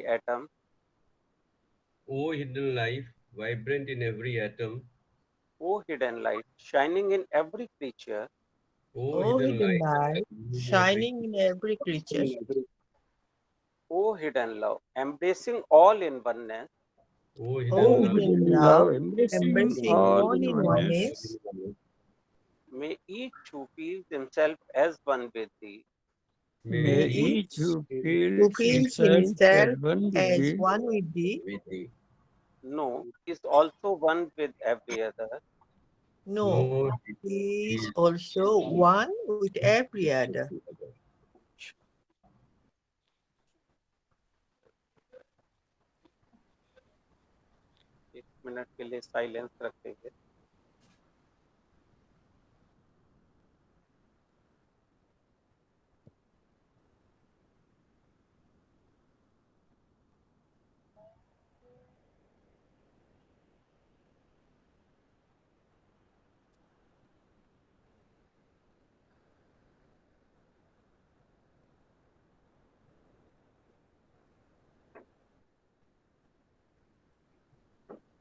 atom. O hidden life, vibrant in every atom. O hidden light, shining in every creature. O O hidden hidden light, light, illumining every shining in every creature. O hidden love, embracing all in oneness. O O hidden love, hidden love, love, embracing embracing all all in in oneness. oneness. May each who feels himself as one with thee May May may each each who who feels feels himself as himself one with as thee one with thee, with thee. know is also one with every other. know No, he he is is also one with every other. एक minute के लिए silence रखेंगे.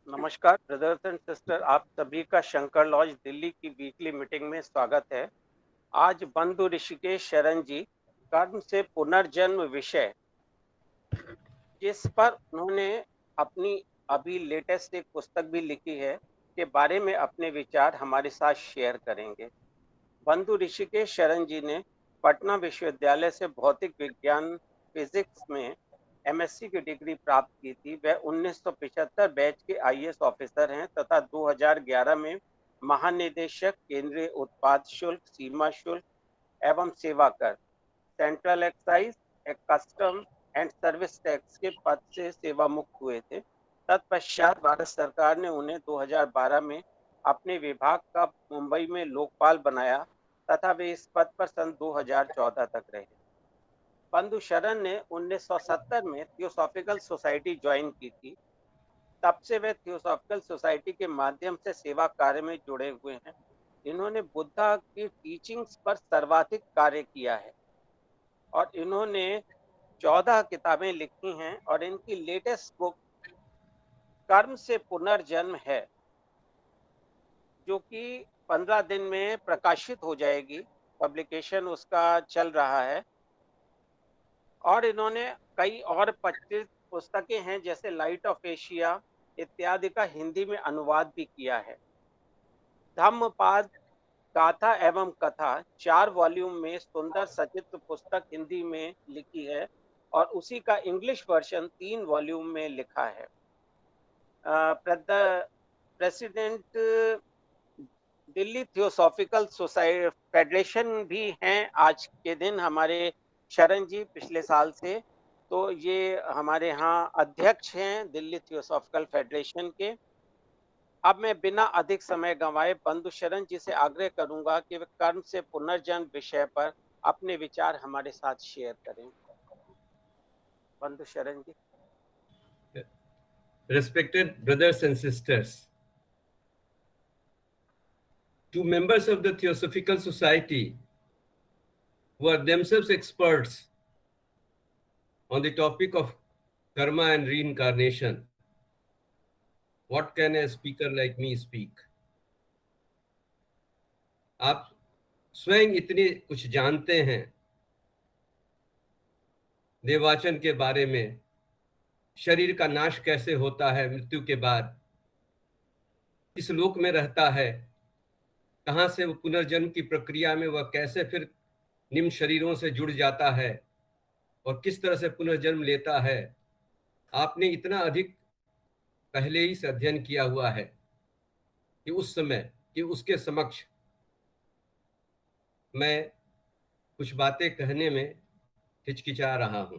नमस्कार brothers and sister, आप सभी का Shankar laws Delhi की weekly meeting में स्वागत है. आज बंधु ऋषिकेश शरण जी कर्म से पुनर्जन्म विषय, जिस पर उन्होंने अपनी अभी लेटेस्ट एक पुस्तक भी लिखी है, के बारे में अपने विचार हमारे साथ शेयर करेंगे. बंधु ऋषिकेश शरण जी ने पटना विश्वविद्यालय से भौतिक विज्ञान फिजिक्स में एमएससी की डिग्री प्राप्त की थी. वह 1975 बैच के आईएएस ऑफिसर हैं तथा 2011 में महानिदेशक केंद्रीय उत्पाद शुल्क, सीमा शुल्क एवं सेवा कर, central excise, custom and service tax के पद से सेवा मुक्त हुए थे. तत्पश्चात भारत सरकार ने उन्हें 2012 में अपने विभाग का मुंबई में लोकपाल बनाया तथा वे इस पद पर सन 2014 तक रहे. बंधु शरण ने 1970 में थियोसॉफिकल सोसाइटी ज्वाइन की थी. तब से वे थियोसॉफिकल सोसाइटी के माध्यम से सेवा कार्य में जुड़े हुए हैं. इन्होंने बुद्धा की टीचिंग्स पर सर्वाधिक कार्य किया है और इन्होंने 14 किताबें लिखी हैं और इनकी लेटेस्ट बुक कर्म से पुनर्जन्म है, जो कि 15 दिन में प्रकाशित हो जाएगी. पब्लिकेशन उसका चल रहा है. और इन्होंने कई और 25 पुस्तकें हैं, जैसे लाइट ऑफ एशिया इत्यादि का हिंदी में अनुवाद भी किया है. धम्मपाद गाथा एवं कथा 4 वॉल्यूम में सुंदर सचित्र पुस्तक हिंदी में लिखी है और उसी का इंग्लिश वर्जन 3 वॉल्यूम में लिखा है. President Delhi theosophical society federation भी हैं आज के दिन हमारे शरण जी, पिछले साल से. तो ये हमारे यहाँ अध्यक्ष हैं दिल्ली थियोसॉफिकल फेडरेशन के. अब मैं बिना अधिक समय गंवाए बंधु शरण जी से आग्रह करूंगा कि वे कर्म से पुनर्जन्म विषय पर अपने विचार हमारे साथ शेयर करें. बंधु शरण जी. respected brothers and sisters. To members of the Theosophical Society who are themselves experts on the topic of karma and reincarnation, what can a speaker like me speak? आप स्वयं इतने कुछ जानते हैं देवाचन के बारे में, शरीर का नाश कैसे होता है मृत्यु के बाद, किस लोक में रहता है, कहाँ से वो पुनर्जन्म की प्रक्रिया में वह कैसे फिर निम्न शरीरों से जुड़ जाता है और किस तरह से पुनर्जन्म लेता है. आपने इतना अधिक पहले ही से अध्ययन किया हुआ है कि उस समय कि उसके समक्ष मैं कुछ बातें कहने में हिचकिचा रहा हूं.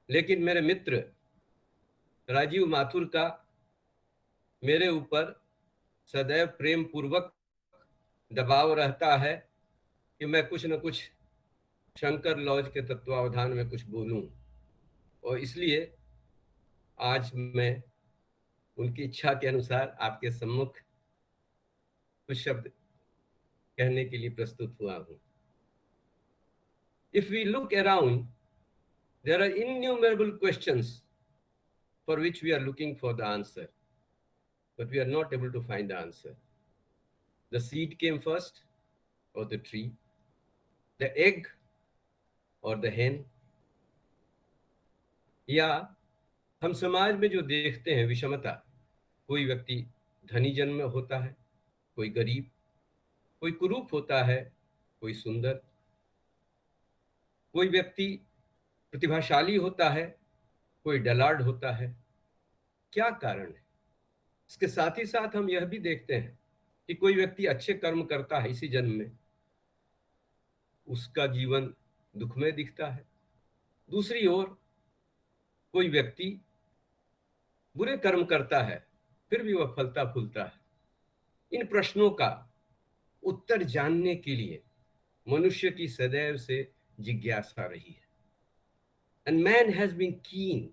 लेकिन मेरे मित्र राजीव माथुर का मेरे ऊपर सदैव प्रेम पूर्वक दबाव रहता है कि मैं कुछ न कुछ शंकर लॉज के तत्वावधान में कुछ बोलूं, और इसलिए आज मैं उनकी इच्छा के अनुसार आपके सम्मुख कुछ शब्द कहने के लिए प्रस्तुत हुआ हूं. If we look around There are innumerable questions for which we are looking for the answer, but we are not able to find the answer. The seed came first or the tree? The egg or the hen? या हम समाज में जो देखते हैं विषमता, कोई व्यक्ति धनी जन्म में होता है, कोई गरीब, कोई कुरूप होता है, कोई सुंदर, कोई व्यक्ति प्रतिभाशाली होता है, कोई डलार्ड होता है। क्या कारण है? इसके साथ ही साथ हम यह भी देखते हैं कि कोई व्यक्ति अच्छे कर्म करता है इसी जन्म में, उसका जीवन दुखमय दिखता है। दूसरी ओर कोई व्यक्ति बुरे कर्म करता है, फिर भी वह फलता फूलता है। इन प्रश्नों का उत्तर जानने के लिए मनुष्य की सदैव से जिज्ञासा रही है। And man has been keen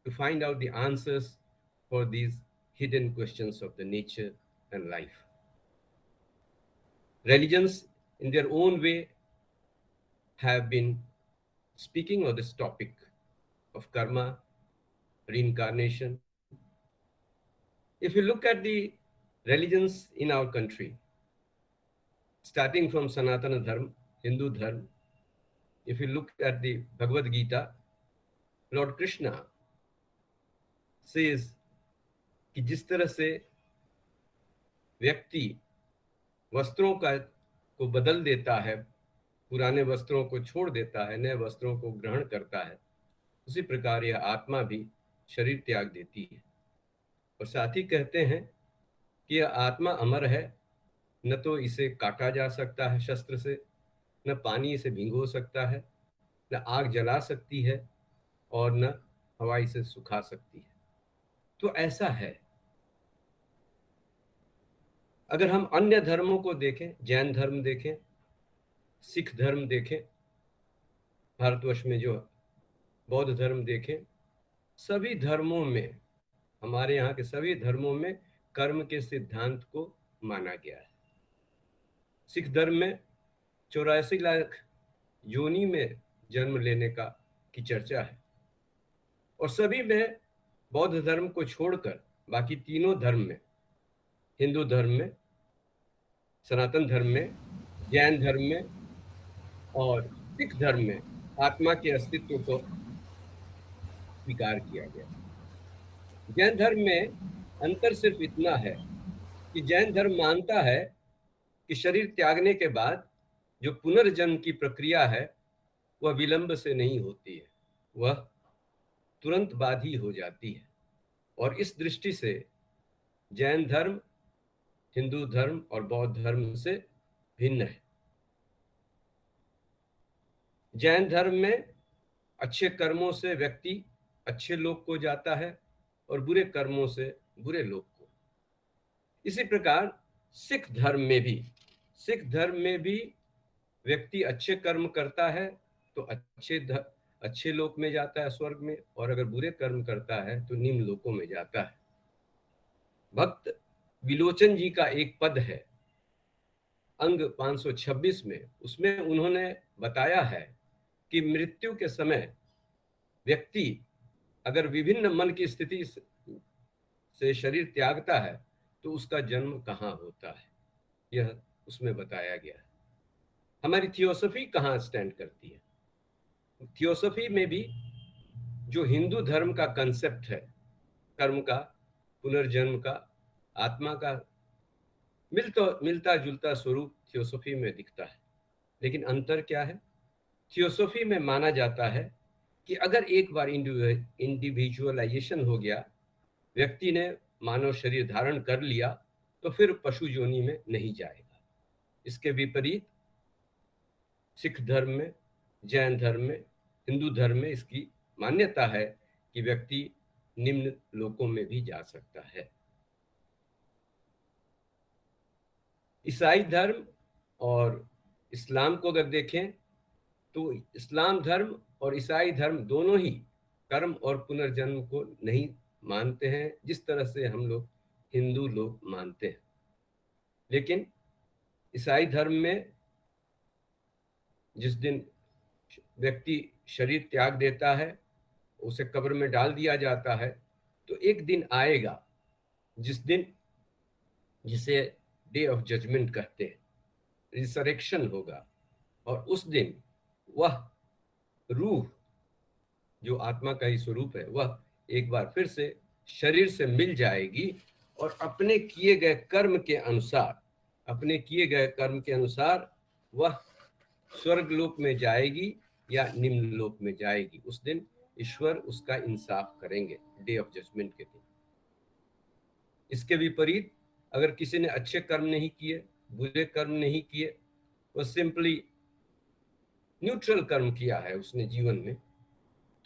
to find out the answers for these hidden questions of the nature and life. Religions, in their own way, have been speaking of this topic of karma, reincarnation. If you look at the religions in our country, starting from Sanatana Dharma, Hindu Dharma, if you look at the Bhagavad Gita, Lord Krishna says कि जिस तरह से व्यक्ति वस्त्रों को बदल देता है, पुराने वस्त्रों को छोड़ देता है, नए वस्त्रों को ग्रहण करता है, उसी प्रकार यह आत्मा भी शरीर त्याग देती है। और साथ ही कहते हैं कि यह आत्मा अमर है, न तो इसे काटा जा सकता है शस्त्र से, न पानी इसे भिगो सकता है, न आग जला सकती है, और न हवा इसे सुखा सकती है। तो ऐसा है। अगर हम अन्य धर्मों को देखें, जैन धर्म देखें, सिख धर्म देखें, भारतवर्ष में जो बौद्ध धर्म देखें, सभी धर्मों में, हमारे यहाँ के सभी धर्मों में कर्म के सिद्धांत को माना गया है। सिख धर्म में 84 लाख योनि में जन्म लेने की चर्चा है, और सभी में बौद्ध धर्म को छोड़कर बाकी तीनों धर्म में, हिंदू धर्म में, सनातन धर्म में, जैन धर्म में और सिख धर्म में आत्मा के अस्तित्व को स्वीकार किया गया। जैन धर्म में अंतर सिर्फ इतना है कि जैन धर्म मानता है कि शरीर त्यागने के बाद जो पुनर्जन्म की प्रक्रिया है वह विलंब से नहीं होती है, वह तुरंत बाद ही हो जाती है। और इस दृष्टि से जैन धर्म हिंदू धर्म और बौद्ध धर्म से भिन्न है। जैन धर्म में अच्छे कर्मों से व्यक्ति अच्छे लोक को जाता है और बुरे कर्मों से बुरे लोक को। इसी प्रकार सिख धर्म में भी व्यक्ति अच्छे कर्म करता है तो अच्छे लोक में जाता है, स्वर्ग में, और अगर बुरे कर्म करता है तो निम्न लोकों में जाता है। भक्त विलोचन जी का एक पद है अंग 526 में, उसमें उन्होंने बताया है कि मृत्यु के समय व्यक्ति अगर विभिन्न मन की स्थिति से शरीर त्यागता है तो उसका जन्म कहाँ होता है, यह उसमें बताया गया है। हमारी थियोसॉफी कहाँ स्टैंड करती है? थियोसॉफी में भी जो हिंदू धर्म का कंसेप्ट है, कर्म का, पुनर्जन्म का, आत्मा का, मिलता जुलता स्वरूप थियोसॉफी में दिखता है। लेकिन अंतर क्या है? थियोसॉफी में माना जाता है कि अगर एक बार इंडिविजुअलाइजेशन हो गया, व्यक्ति ने मानव शरीर धारण कर लिया, तो फिर पशु योनि में नहीं जाएगा। इसके विपरीत सिख धर्म में, जैन धर्म में, हिंदू धर्म में इसकी मान्यता है कि व्यक्ति निम्न लोकों में भी जा सकता है। ईसाई धर्म और इस्लाम को अगर देखें तो इस्लाम धर्म और ईसाई धर्म दोनों ही कर्म और पुनर्जन्म को नहीं मानते हैं जिस तरह से हम लोग हिंदू लोग मानते हैं। लेकिन ईसाई धर्म में जिस दिन व्यक्ति शरीर त्याग देता है, उसे कब्र में डाल दिया जाता है, तो एक दिन आएगा जिसे डे ऑफ जजमेंट कहते हैं, रिसरेक्शन होगा। और उस दिन वह रूह जो आत्मा का ही स्वरूप है, वह एक बार फिर से शरीर से मिल जाएगी और अपने किए गए कर्म के अनुसार वह स्वर्ग लोक में जाएगी या निम्न लोक में जाएगी। उस दिन ईश्वर उसका इंसाफ करेंगे, डे ऑफ जजमेंट के दिन। इसके विपरीत अगर किसी ने अच्छे कर्म नहीं किए, बुरे कर्म नहीं किए, वह सिंपली न्यूट्रल कर्म किया है उसने जीवन में,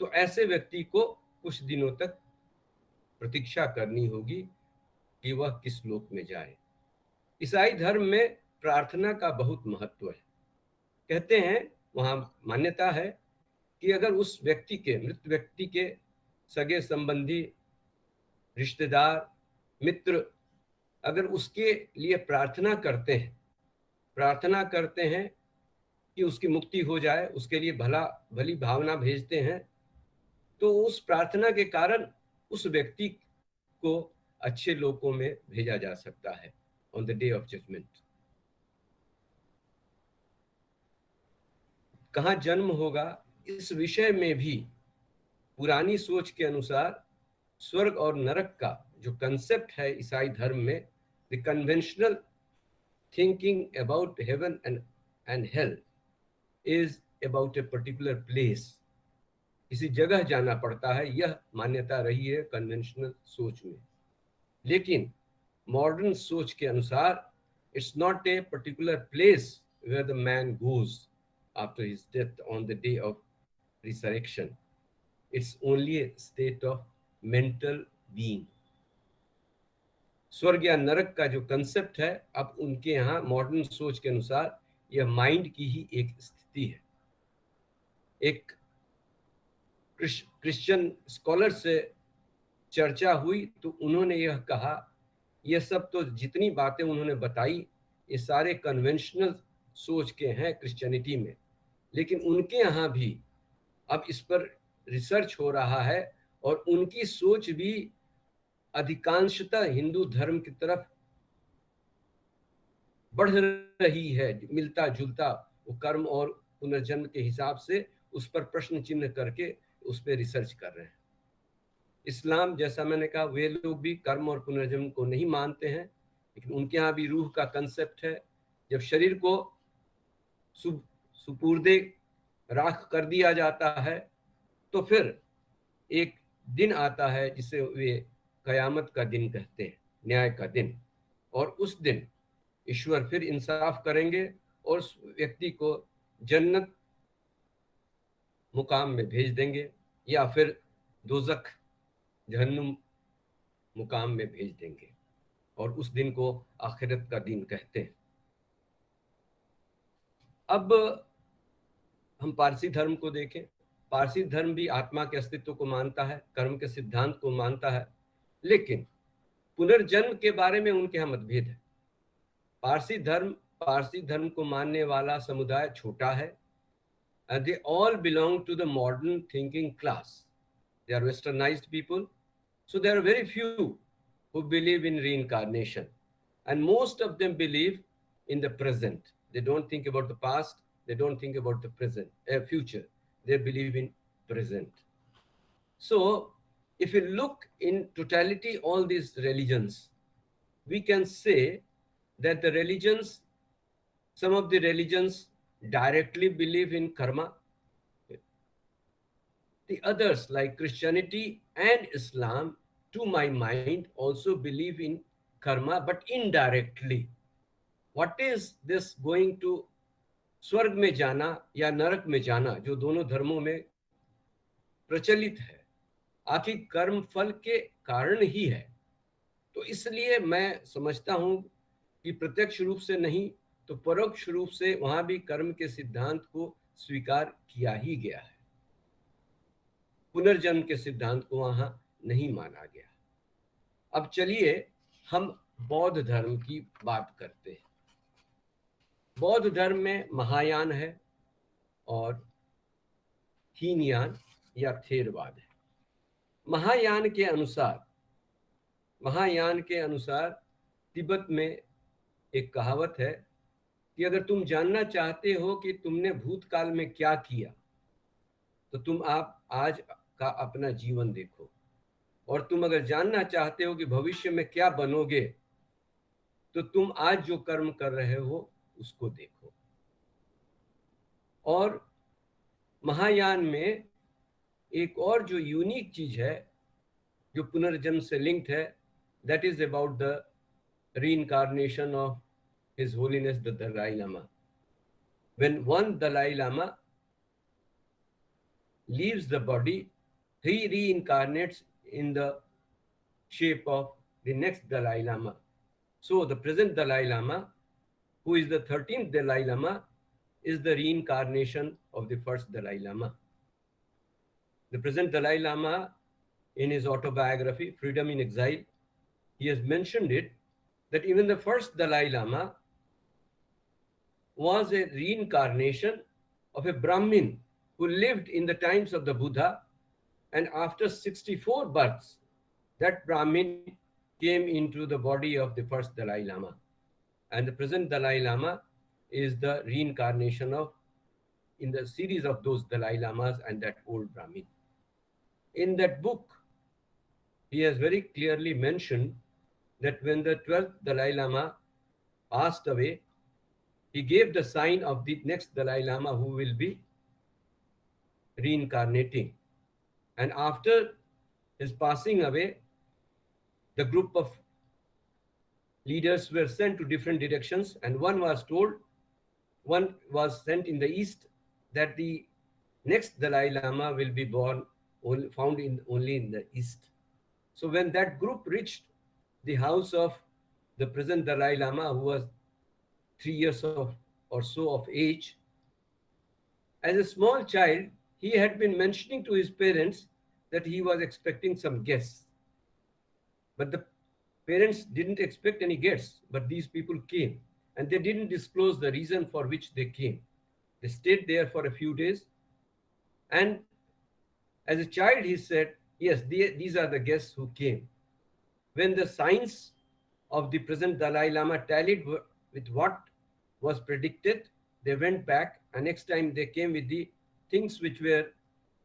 तो ऐसे व्यक्ति को कुछ दिनों तक प्रतीक्षा करनी होगी कि वह किस लोक में जाए। ईसाई धर्म में प्रार्थना का बहुत महत्व है। कहते हैं, वहां मान्यता है कि अगर उस व्यक्ति के, मृत व्यक्ति के सगे संबंधी, रिश्तेदार, मित्र अगर उसके लिए प्रार्थना करते हैं कि उसकी मुक्ति हो जाए, उसके लिए भली भावना भेजते हैं, तो उस प्रार्थना के कारण उस व्यक्ति को अच्छे लोकों में भेजा जा सकता है on the day of judgement. कहाँ जन्म होगा, इस विषय में भी पुरानी सोच के अनुसार स्वर्ग और नरक का जो कंसेप्ट है ईसाई धर्म में, the conventional thinking about heaven and hell is about A particular place. किसी जगह जाना पड़ता है, यह मान्यता रही है कन्वेंशनल सोच में। लेकिन मॉडर्न सोच के अनुसार it's not a particular place where the man goes after his death on the day of resurrection, it's only a state of mental being. स्वर्ग या नरक का जो कंसेप्ट है, अब उनके यहाँ मॉडर्न सोच के अनुसार यह माइंड की ही एक स्थिति है। एक क्रिश्चियन स्कॉलर से चर्चा हुई तो उन्होंने यह कहा, यह सब तो जितनी बातें उन्होंने बताई ये सारे कन्वेंशनल सोच के हैं क्रिश्चियनिटी में, लेकिन उनके यहाँ भी अब इस पर रिसर्च हो रहा है और उनकी सोच भी अधिकांशतः हिंदू धर्म की तरफ बढ़ रही है, मिलता जुलता वो कर्म और पुनर्जन्म के हिसाब से उस पर प्रश्न चिन्ह करके उस पर रिसर्च कर रहे हैं। इस्लाम, जैसा मैंने कहा, वे लोग भी कर्म और पुनर्जन्म को नहीं मानते हैं, लेकिन उनके यहाँ भी रूह का कंसेप्ट है। जब शरीर को सुपुर्दे राख कर दिया जाता है तो फिर एक दिन आता है जिसे वे कयामत का दिन कहते हैं, न्याय का दिन। और उस दिन ईश्वर फिर इंसाफ करेंगे और उस व्यक्ति को जन्नत मुकाम में भेज देंगे या फिर दोजख जहन्नुम मुकाम में भेज देंगे, और उस दिन को आखिरत का दिन कहते हैं। अब हम पारसी धर्म को देखें। पारसी धर्म भी आत्मा के अस्तित्व को मानता है, कर्म के सिद्धांत को मानता है, लेकिन पुनर्जन्म के बारे में उनके यहाँ मतभेद है। पारसी धर्म को मानने वाला समुदाय छोटा है, and they all belong to the modern thinking class. They are westernized people, so there are very few who believe in reincarnation, and most of them believe in the present. They don't think about the past, they don't think about the present, future. They believe in present. So if you look in totality all these religions, we can say that the religions, some of the religions directly believe in karma. The others, like Christianity and Islam, to my mind, also believe in karma, but indirectly. What is this going to स्वर्ग में जाना या नरक में जाना, जो दोनों धर्मों में प्रचलित है, आखिर कर्म फल के कारण ही है। तो इसलिए मैं समझता हूं कि प्रत्यक्ष रूप से नहीं तो परोक्ष रूप से वहां भी कर्म के सिद्धांत को स्वीकार किया ही गया है। पुनर्जन्म के सिद्धांत को वहां नहीं माना गया। अब चलिए हम बौद्ध धर्म की बात करते हैं। बौद्ध धर्म में महायान है और हीनयान या थेरवाद है। महायान के अनुसार तिब्बत में एक कहावत है कि अगर तुम जानना चाहते हो कि तुमने भूतकाल में क्या किया, तो तुम आप आज का अपना जीवन देखो, और तुम अगर जानना चाहते हो कि भविष्य में क्या बनोगे, तो तुम आज जो कर्म कर रहे हो उसको देखो। और महायान में एक और जो यूनिक चीज है जो पुनर्जन्म से लिंक्ड है, that is about the reincarnation of His Holiness the Dalai Lama. When one Dalai Lama leaves the body, he reincarnates in the shape of the next Dalai Lama. So the present Dalai Lama, who is the 13th Dalai Lama, is the reincarnation of the first Dalai Lama. The present Dalai Lama, in his autobiography, Freedom in Exile, he has mentioned it, that even the first Dalai Lama was a reincarnation of a Brahmin who lived in the times of the Buddha, and after 64 births, that Brahmin came into the body of the first Dalai Lama. And the present Dalai Lama is the reincarnation of, in the series of those Dalai Lamas and that old Brahmin. In that book, he has very clearly mentioned that when the 12th Dalai Lama passed away, he gave the sign of the next Dalai Lama who will be reincarnating. And after his passing away, the group of leaders were sent to different directions, and one was sent in the east, that the next Dalai Lama will be found only in the east. So when that group reached the house of the present Dalai Lama, who was 3 years or so of age, as a small child, he had been mentioning to his parents that he was expecting some guests. But the parents didn't expect any guests, but these people came, and they didn't disclose the reason for which they came. They stayed there for a few days, and as a child, he said, yes, these are the guests who came. When the signs of the present Dalai Lama tallied with what was predicted, they went back, and next time they came with the things which were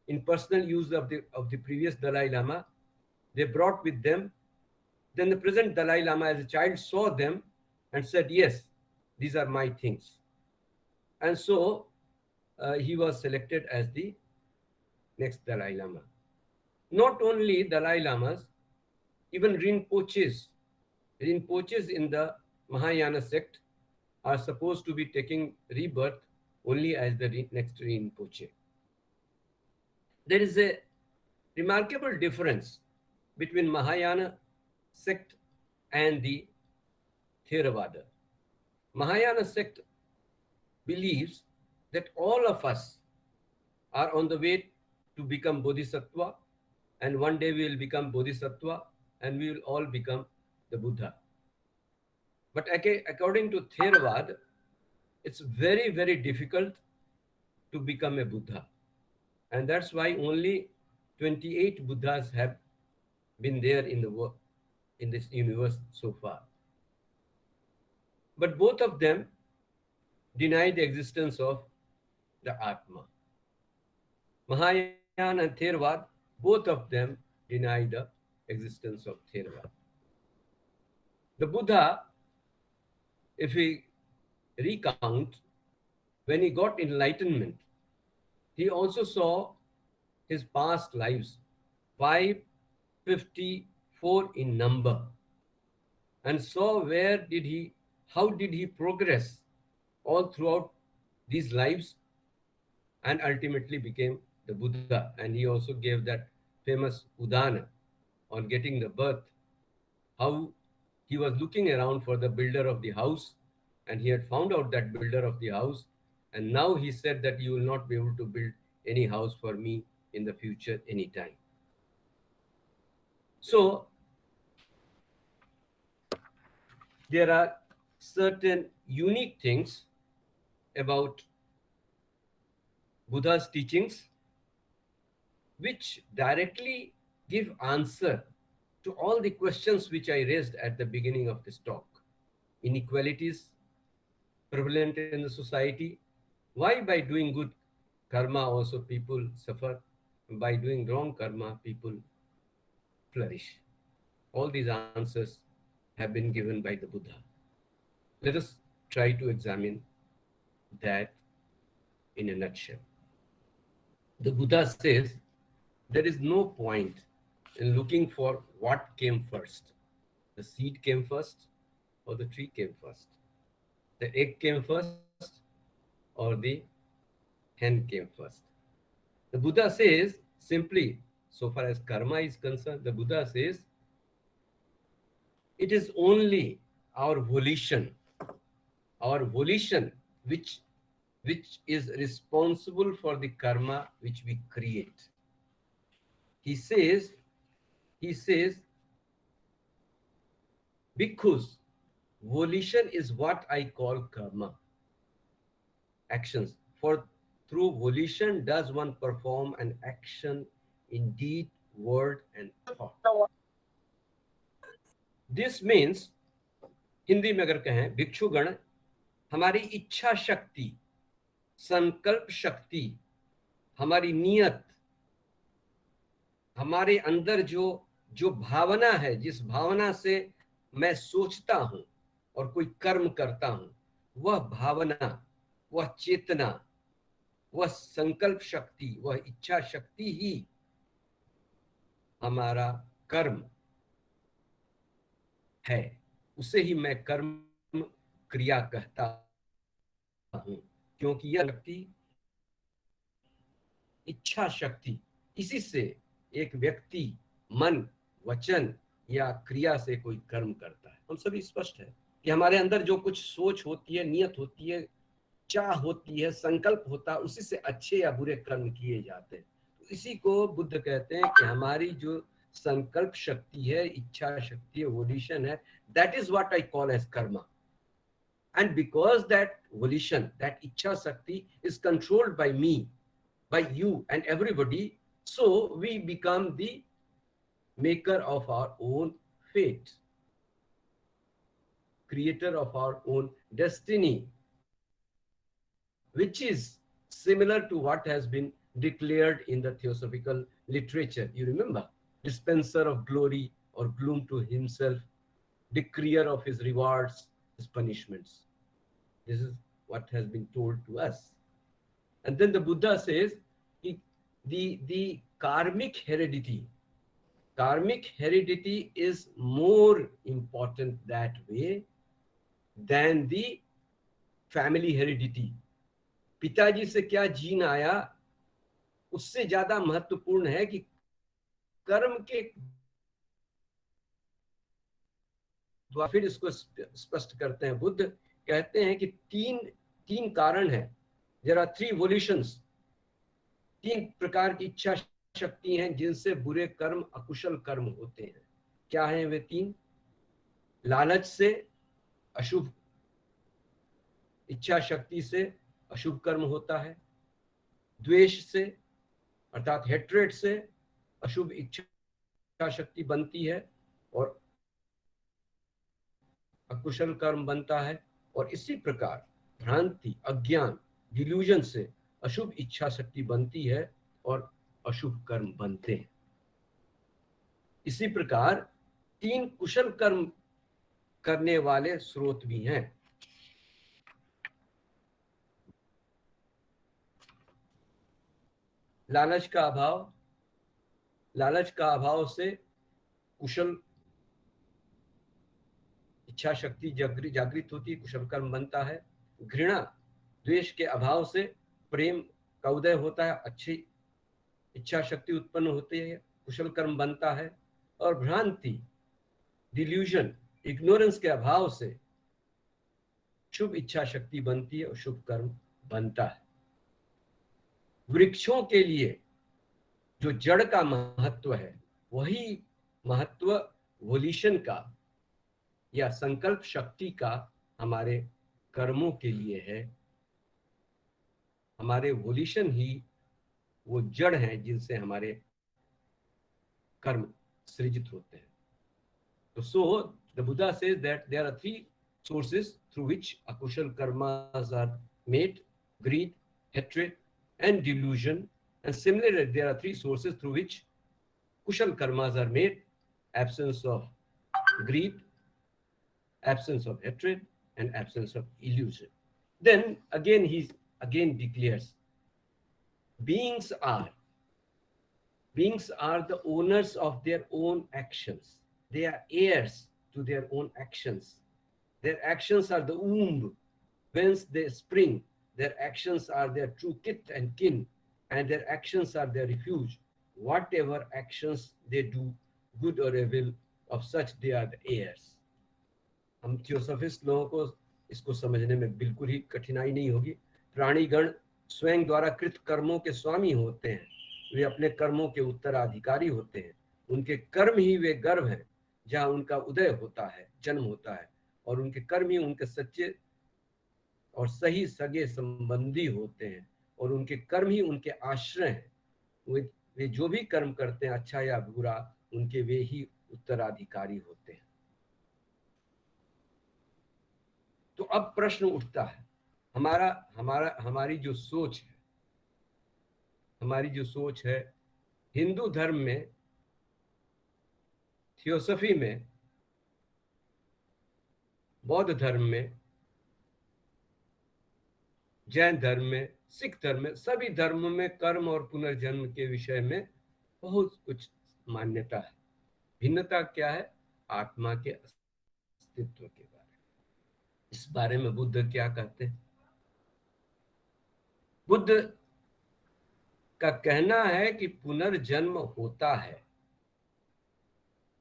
in personal use of the previous Dalai Lama. They brought with them. Then the present Dalai Lama as a child saw them and said, yes, these are my things. And so he was selected as the next Dalai Lama. Not only Dalai Lamas, even Rinpoches in the Mahayana sect are supposed to be taking rebirth only as the next Rinpoche. There is a remarkable difference between Mahayana sect and the Theravada. Mahayana sect believes that all of us are on the way to become Bodhisattva, and one day we will become Bodhisattva and we will all become the Buddha. But according to Theravada, it's very, very difficult to become a Buddha. And that's why only 28 Buddhas have been there in this universe so far. But both of them deny the existence of the Atma. Mahayana and Theravada, both of them deny the existence of Theravada. The Buddha, if we recount, when he got enlightenment, he also saw his past lives, 554 in number, and saw how did he progress all throughout these lives, and ultimately became the Buddha. And he also gave that famous Udana on getting the birth, how he was looking around for the builder of the house, and he had found out that builder of the house, and now he said that you will not be able to build any house for me in the future anytime. So there are certain unique things about Buddha's teachings which directly give answer to all the questions which I raised at the beginning of this talk. Inequalities prevalent in the society. Why by doing good karma also people suffer? By doing wrong karma, people flourish. All these answers have been given by the Buddha. Let us try to examine that in a nutshell. The Buddha says there is no point in looking for what came first. The seed came first or the tree came first. The egg came first or the hen came first. The Buddha says simply, so far as karma is concerned, the Buddha says it is only our volition which is responsible for the karma which we create. He says, bhikkhus, volition is what I call karma. Actions. For through volition does one perform an action in deed, word, and thought. This means, Hindi में अगर कहें, भिक्षुगण हमारी इच्छा शक्ति, संकल्प शक्ति, हमारी नियत, हमारे अंदर जो भावना है, जिस भावना से मैं सोचता हूं और कोई कर्म करता हूं, वह भावना, वह चेतना, वह संकल्प शक्ति, वह इच्छा शक्ति ही हमारा कर्म है. उसे ही मैं कर्म क्रिया कहता हूं, क्योंकि यह शक्ति, इच्छा शक्ति, इसी से एक व्यक्ति मन, वचन या क्रिया से कोई कर्म करता है. हम सभी स्पष्ट है कि हमारे अंदर जो कुछ सोच होती है, नियत होती है, चाह होती है, संकल्प होता है, उसी से अच्छे या बुरे कर्म किए जाते हैं. तो इसी को बुद्ध कहते हैं कि हमारी जो संकल्प शक्ति है, इच्छा शक्ति है, वोल्यूशन है, that is what I call as karma. And because that volition, that ichha shakti is controlled by me, by you and everybody, so we become the maker of our own fate, creator of our own destiny, which is similar to what has been declared in the theosophical literature. You remember, dispenser of glory or gloom to himself, decreer of his rewards, his punishments. This is what has been told to us. And then the Buddha says the karmic heredity is more important that way than the family heredity. पिताजी से क्या gene आया, उससे ज्यादा महत्वपूर्ण है कि कर्म के. फिर इसको स्पष्ट करते हैं बुद्ध, कहते हैं कि तीन कारण है. देयर आर 3 वोल्यूशंस, 3 प्रकार की इच्छा शक्ति हैं जिनसे बुरे कर्म, अकुशल कर्म होते हैं. क्या हैं वे 3? लालच से अशुभ इच्छा शक्ति से अशुभ कर्म होता है. द्वेष से अर्थात हेट्रेड से अशुभ इच्छा शक्ति बनती है और अकुशल कर्म बनता है. और इसी प्रकार भ्रांति, अज्ञान, डिल्यूजन से अशुभ इच्छा शक्ति बनती है और अशुभ कर्म बनते हैं. इसी प्रकार 3 कुशल कर्म करने वाले स्रोत भी हैं. लालच का अभाव से कुशल इच्छा शक्ति जागृत होती है, कुशल कर्म बनता है. घृणा, द्वेष के अभाव से प्रेम का उदय होता है, अच्छी इच्छा शक्ति उत्पन्न होती है, कुशल कर्म बनता है. और भ्रांति, डिल्यूजन, इग्नोरेंस के अभाव से शुभ इच्छा शक्ति बनती है और शुभ कर्म बनता है. वृक्षों के लिए जो जड़ का महत्व है, वही महत्व वोल्यूशन का या संकल्प शक्ति का हमारे कर्मों के लिए है. हमारे वोल्यूशन ही वो जड़ हैं जिनसे हमारे कर्म सृजित होते हैं. So the Buddha says that there are three sources through which akushal karmas are made: greed, hatred, and delusion. And similarly, there are three sources through which kushal karmas are made: absence of greed, absence of hatred, and absence of illusion. Then again, he again declares, beings are the owners of their own actions. They are heirs to their own actions. Their actions are the womb whence they spring. Their actions are their true kith and kin, and their actions are their refuge. Whatever actions they do, good or evil, of such they are the heirs. हम theosophist लोगों को इसको समझने में बिल्कुल ही कठिनाई नहीं होगी. प्राणीगण स्वयं द्वारा कृत कर्मों के स्वामी होते हैं. वे अपने कर्मों के उत्तराधिकारी होते हैं. उनके कर्म ही वे गर्भ हैं जहां उनका उदय होता है, जन्म होता है, और उनके कर्म ही उनके सच्चे और सही सगे संबंधी होते हैं, और उनके कर्म ही उनके आश्रय हैं. वे जो भी कर्म करते हैं, अच्छा या बुरा, उनके वे ही उत्तराधिकारी होते हैं. तो अब प्रश्न उठता है, हमारी जो सोच है हिंदू धर्म में, थियोसॉफी में, बौद्ध धर्म में, जैन धर्म में, सिख धर्म में, सभी धर्मों में कर्म और पुनर्जन्म के विषय में बहुत कुछ मान्यता है. भिन्नता क्या है? आत्मा के अस्तित्व के बारे में. इस बारे में बुद्ध क्या कहते हैं? बुद्ध का कहना है कि पुनर्जन्म होता है,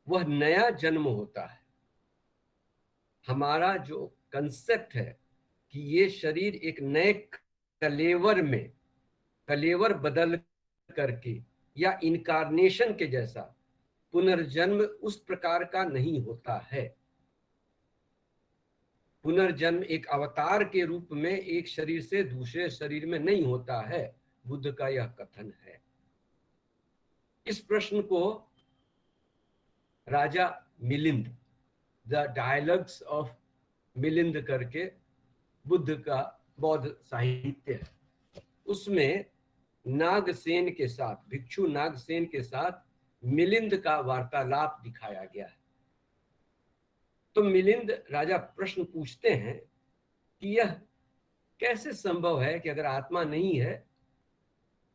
वह नया जन्म होता है. हमारा जो कंसेप्ट है कि ये शरीर एक नए कलेवर बदल करके या इनकारनेशन के जैसा पुनर्जन्म उस प्रकार का नहीं होता है. पुनर्जन्म एक अवतार के रूप में एक शरीर से दूसरे शरीर में नहीं होता है. बुद्ध का यह कथन है. इस प्रश्न को राजा Milinda, the dialogues of Milinda करके बुद्ध का बौद्ध साहित्य है, उसमें नागसेन के साथ, भिक्षु नागसेन के साथ मिलिंद का वार्तालाप दिखाया गया है. तो मिलिंद राजा प्रश्न पूछते हैं कि यह कैसे संभव है कि अगर आत्मा नहीं है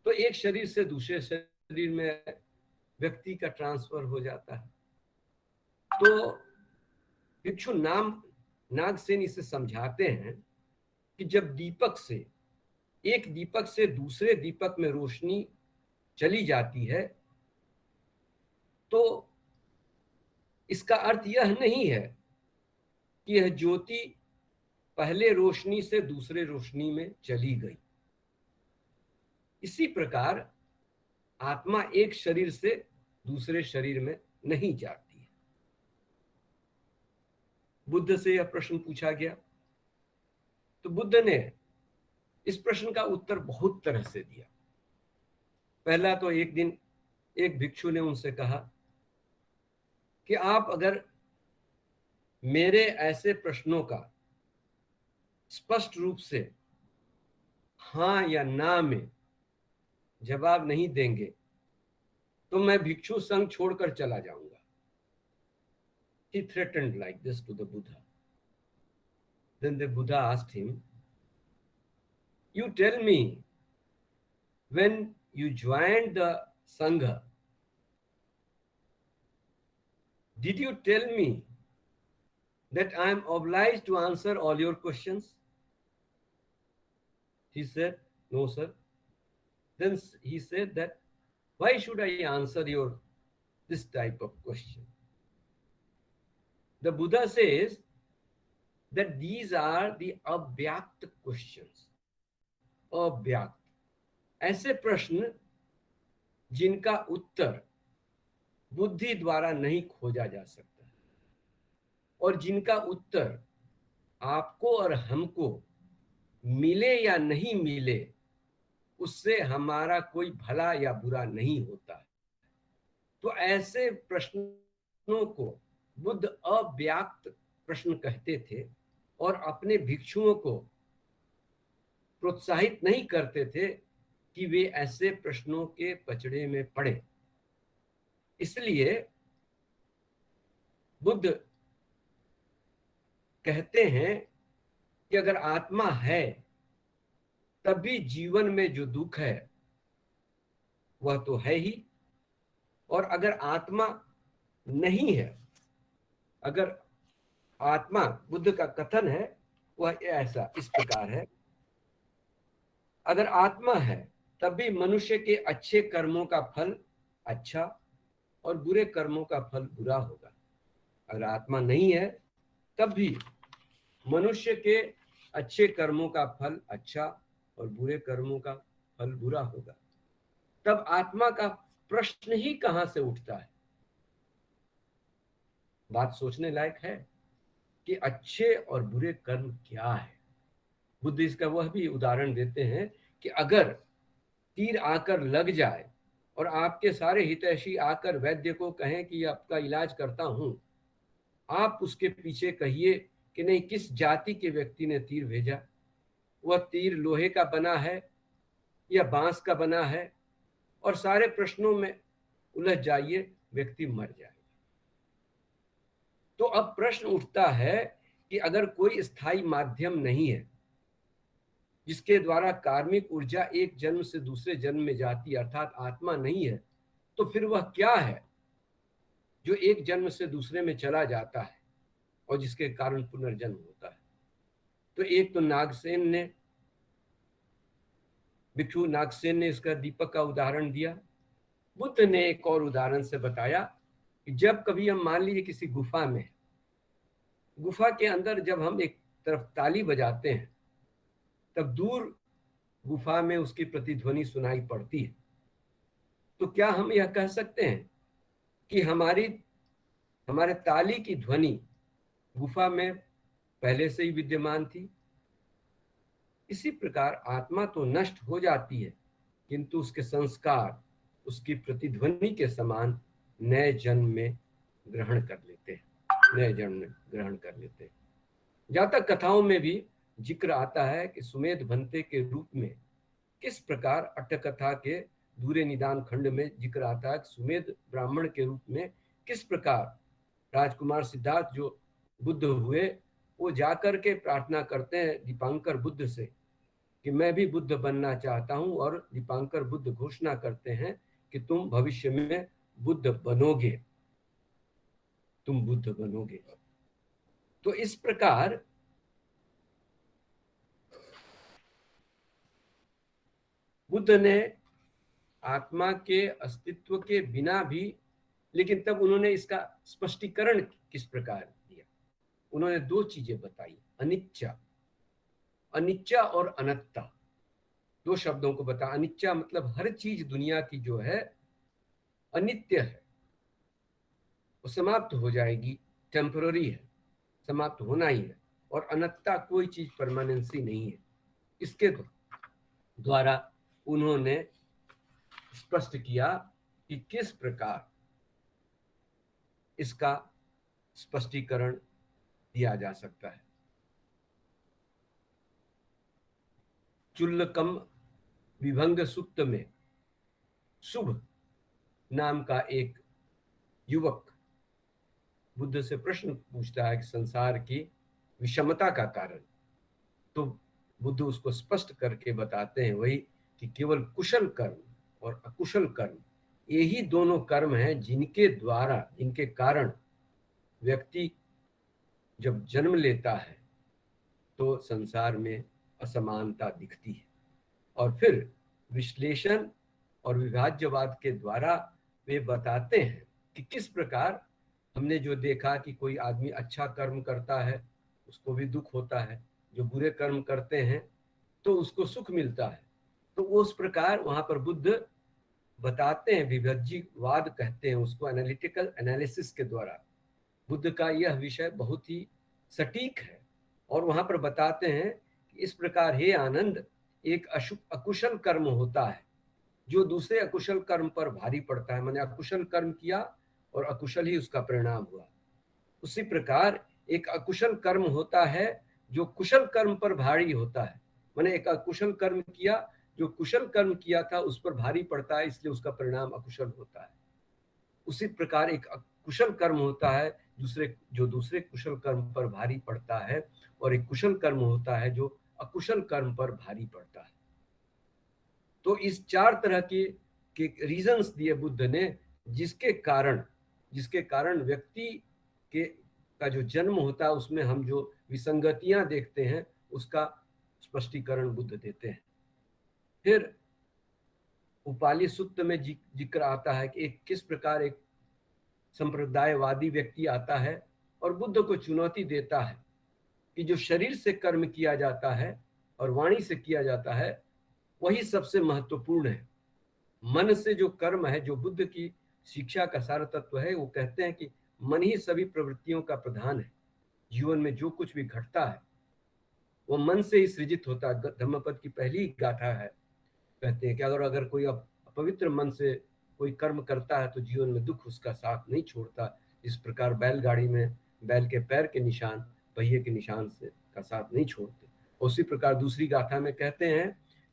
तो एक शरीर से दूसरे शरीर में व्यक्ति का ट्रांसफर हो जाता है. तो भिक्षु नागसेन इसे समझाते हैं कि जब एक दीपक से दूसरे दीपक में रोशनी चली जाती है तो इसका अर्थ यह नहीं है कि यह ज्योति पहले रोशनी से दूसरे रोशनी में चली गई. इसी प्रकार आत्मा एक शरीर से दूसरे शरीर में नहीं जाती है. बुद्ध से यह प्रश्न पूछा गया तो बुद्ध ने इस प्रश्न का उत्तर बहुत तरह से दिया. पहला तो एक दिन एक भिक्षु ने उनसे कहा कि आप अगर मेरे ऐसे प्रश्नों का स्पष्ट रूप से हां या ना में जवाब नहीं देंगे तो मैं भिक्षु संघ छोड़कर चला जाऊंगा. He threatened like this to the Buddha. Then the Buddha asked him, you tell me, when you joined the Sangha, did you tell me that I am obliged to answer all your questions? He said, no, sir. Then he said that, why should I answer this type of question? The Buddha says that these are the अव्यक्त questions. अव्यक्त, ऐसे प्रश्न जिनका उत्तर बुद्धि द्वारा नहीं खोजा जा सकता और जिनका उत्तर आपको और हमको मिले या नहीं मिले उससे हमारा कोई भला या बुरा नहीं होता है। तो ऐसे प्रश्नों को बुद्ध अव्याक्त प्रश्न कहते थे और अपने भिक्षुओं को प्रोत्साहित नहीं करते थे कि वे ऐसे प्रश्नों के पचड़े में पड़े। इसलिए बुद्ध कहते हैं कि अगर आत्मा है तभी जीवन में जो दुख है वह तो है ही, और अगर आत्मा नहीं है, अगर आत्मा, बुद्ध का कथन है वह ऐसा इस प्रकार है, अगर आत्मा है तभी मनुष्य के अच्छे कर्मों का फल अच्छा और बुरे कर्मों का फल बुरा होगा। अगर आत्मा नहीं है तब भी मनुष्य के अच्छे कर्मों का फल अच्छा और बुरे कर्मों का फल बुरा होगा। तब आत्मा का प्रश्न ही कहां से उठता है? बात सोचने लायक है कि अच्छे और बुरे कर्म क्या है। बुद्ध इसका वह भी उदाहरण देते हैं कि अगर तीर आकर लग जाए और आपके सारे हितैषी आकर वैद्य को कहें कि आपका इलाज करता हूं, आप उसके पीछे कहिए कि नहीं, किस जाति के व्यक्ति ने तीर भेजा, वह तीर लोहे का बना है या बांस का बना है, और सारे प्रश्नों में उलझ जाइए, व्यक्ति मर जाएगा। तो अब प्रश्न उठता है कि अगर कोई स्थायी माध्यम नहीं है जिसके द्वारा कार्मिक ऊर्जा एक जन्म से दूसरे जन्म में जाती, अर्थात आत्मा नहीं है, तो फिर वह क्या है जो एक जन्म से दूसरे में चला जाता है और जिसके कारण पुनर्जन्म होता है? तो एक तो नागसेन ने, भिक्षु नागसेन ने इसका दीपक का उदाहरण दिया। बुद्ध ने एक और उदाहरण से बताया कि जब कभी हम मान लीजिए किसी गुफा में, गुफा के अंदर जब हम एक तरफ ताली बजाते हैं तब दूर गुफा में उसकी प्रतिध्वनि सुनाई पड़ती है। तो क्या हम यह कह सकते हैं कि हमारे ताली की ध्वनि गुफा में पहले से ही विद्यमान थी? इसी प्रकार आत्मा तो नष्ट हो जाती है किंतु उसके संस्कार उसकी प्रतिध्वनि के समान नए जन्म में ग्रहण कर लेते हैं, नए जन्म में ग्रहण कर लेते हैं। जातक कथाओं में भी जिक्र आता है कि सुमेध भंते के रूप में किस प्रकार अट्टकथा के दूरे निदान खंड में जिक्र आता है कि सुमेध ब्राह्मण के रूप में किस प्रकार राजकुमार सिद्धार्थ जो बुद्ध हुए, वो जाकर के प्रार्थना करते हैं दीपांकर बुद्ध से कि मैं भी बुद्ध बनना चाहता हूं, और दीपांकर बुद्ध घोषणा करते हैं कि तुम भविष्य में बुद्ध बनोगे, तुम बुद्ध बनोगे। तो इस प्रकार बुद्ध ने आत्मा के अस्तित्व के बिना भी, लेकिन तब उन्होंने इसका स्पष्टीकरण किस प्रकार दिया? उन्होंने दो चीजें बताई, अनिच्चा, अनिच्चा और अनत्ता, दो शब्दों को बता। अनिच्चा मतलब हर चीज दुनिया की जो है अनित्य है, वो समाप्त हो जाएगी, टेम्पररी है, समाप्त होना ही है। और अनत्ता, कोई चीज परमानेंसी नहीं है। इसके द्वारा उन्होंने स्पष्ट किया कि किस प्रकार इसका स्पष्टीकरण दिया जा सकता है। चुल्लकम विभंग सूक्त में शुभ नाम का एक युवक बुद्ध से प्रश्न पूछता है कि संसार की विषमता का कारण, तो बुद्ध उसको स्पष्ट करके बताते हैं वही कि केवल कुशल कर्म और अकुशल कर्म, यही दोनों कर्म हैं जिनके द्वारा, जिनके कारण व्यक्ति जब जन्म लेता है तो संसार में असमानता दिखती है। और फिर विश्लेषण और विभाज्यवाद के द्वारा वे बताते हैं कि किस प्रकार हमने जो देखा कि कोई आदमी अच्छा कर्म करता है उसको भी दुख होता है, जो बुरे कर्म करते हैं तो उसको सुख मिलता है। तो उस प्रकार वहां पर बुद्ध बताते हैं, विभाज्यवाद कहते हैं उसको, एनालिटिकल एनालिसिस के द्वारा बुद्ध का यह विषय बहुत ही सटीक है। और वहां पर बताते हैं कि इस प्रकार हे आनंद, एक अकुशल कर्म होता है जो दूसरे अकुशल कर्म पर भारी पड़ता है। मैंने अकुशल कर्म किया और अकुशल ही उसका परिणाम हुआ। उसी प्रकार एक अकुशल कर्म होता है जो कुशल कर्म पर भारी होता है। मैंने एक अकुशल कर्म किया, जो कुशल कर्म किया था उस पर भारी पड़ता है, इसलिए उसका परिणाम अकुशल होता है। उसी प्रकार एक कुशल कर्म होता है जो दूसरे कुशल कर्म पर भारी पड़ता है, और एक कुशल कर्म होता है जो अकुशल कर्म पर भारी पड़ता है। तो इस 4 तरह के रीजंस दिए बुद्ध ने, जिसके कारण व्यक्ति का जो जन्म होता है उसमें हम जो विसंगतियां देखते हैं उसका स्पष्टीकरण बुद्ध देते हैं। फिर उपाली सूक्त में जिक्र आता है कि किस प्रकार एक संप्रदायवादी व्यक्ति आता है और बुद्ध को चुनौती देता है कि जो शरीर से कर्म किया जाता है और वाणी से किया जाता है वही सबसे महत्वपूर्ण है। मन से जो कर्म है, जो बुद्ध की शिक्षा का सार तत्व है, वो कहते हैं कि मन ही सभी प्रवृत्तियों का प्रधान है। जीवन में जो कुछ भी घटता है वो मन से ही सृजित होता है। धम्मपद की पहली गाथा है, कहते हैं कि अगर कोई अपवित्र मन से कोई कर्म करता है तो जीवन में दुख उसका साथ नहीं छोड़ता। इस प्रकार बैलगाड़ी में बैल के पैर के निशान पहिए के निशान से का साथ नहीं छोड़ते। उसी प्रकार दूसरी गाथा में कहते हैं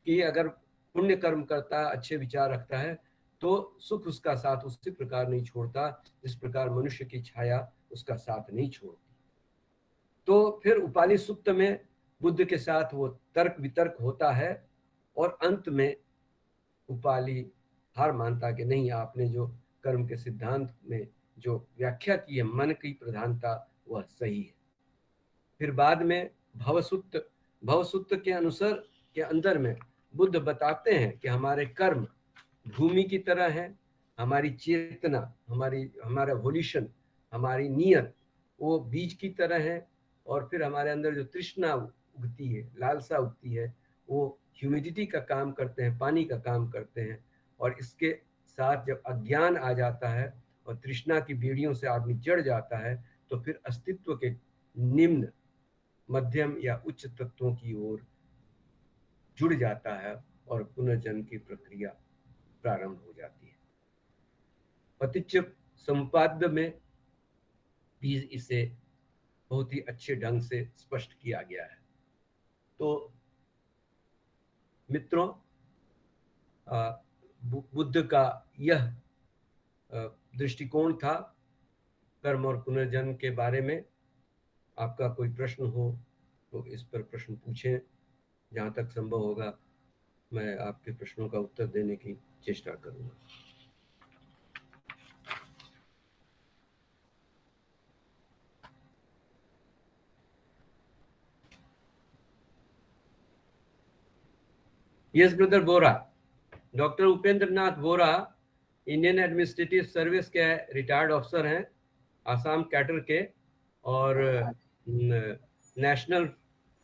कि अगर पुण्य कर्म करता है, अच्छे विचार रखता है, तो सुख उसका साथ उसी प्रकार नहीं छोड़ता जिस प्रकार मनुष्य की छाया उसका साथ नहीं छोड़ती। तो फिर उपाली सूक्त में बुद्ध के साथ वो तर्क वितर्क होता है और अंत में उपाली हार मानता कि नहीं, आपने जो कर्म के सिद्धांत में जो व्याख्या की है मन की प्रधानता वह सही है। फिर बाद में भवसूत्र के अनुसार के अंदर में बुद्ध बताते हैं कि हमारे कर्म भूमि की तरह है, हमारी चेतना, हमारा वोल्यूशन, हमारी नियत वो बीज की तरह है, और फिर हमारे अंदर जो तृष्णा उगती है, लालसा उगती है, वो ह्यूमिडिटी का काम करते हैं, पानी का काम करते हैं। और इसके साथ जब अज्ञान आ जाता है और तृष्णा की बेड़ियों से आदमी जड़ जाता है तो फिर अस्तित्व के निम्न, मध्यम या उच्च तत्वों की ओर जुड़ जाता है और पुनर्जन्म की प्रक्रिया प्रारंभ हो जाती है। पतिच्च संपाद्य में भी इसे बहुत ही अच्छे ढंग से स्पष्ट किया गया है। तो मित्रों, बुद्ध का यह दृष्टिकोण था कर्म और पुनर्जन्म के बारे में। आपका कोई प्रश्न हो तो इस पर प्रश्न पूछें। जहाँ तक संभव होगा मैं आपके प्रश्नों का उत्तर देने की चेष्टा करूंगा। यस ब्रदर बोरा, डॉक्टर उपेंद्र नाथ बोरा इंडियन एडमिनिस्ट्रेटिव सर्विस के रिटायर्ड ऑफिसर हैं, आसाम कैडर के, और national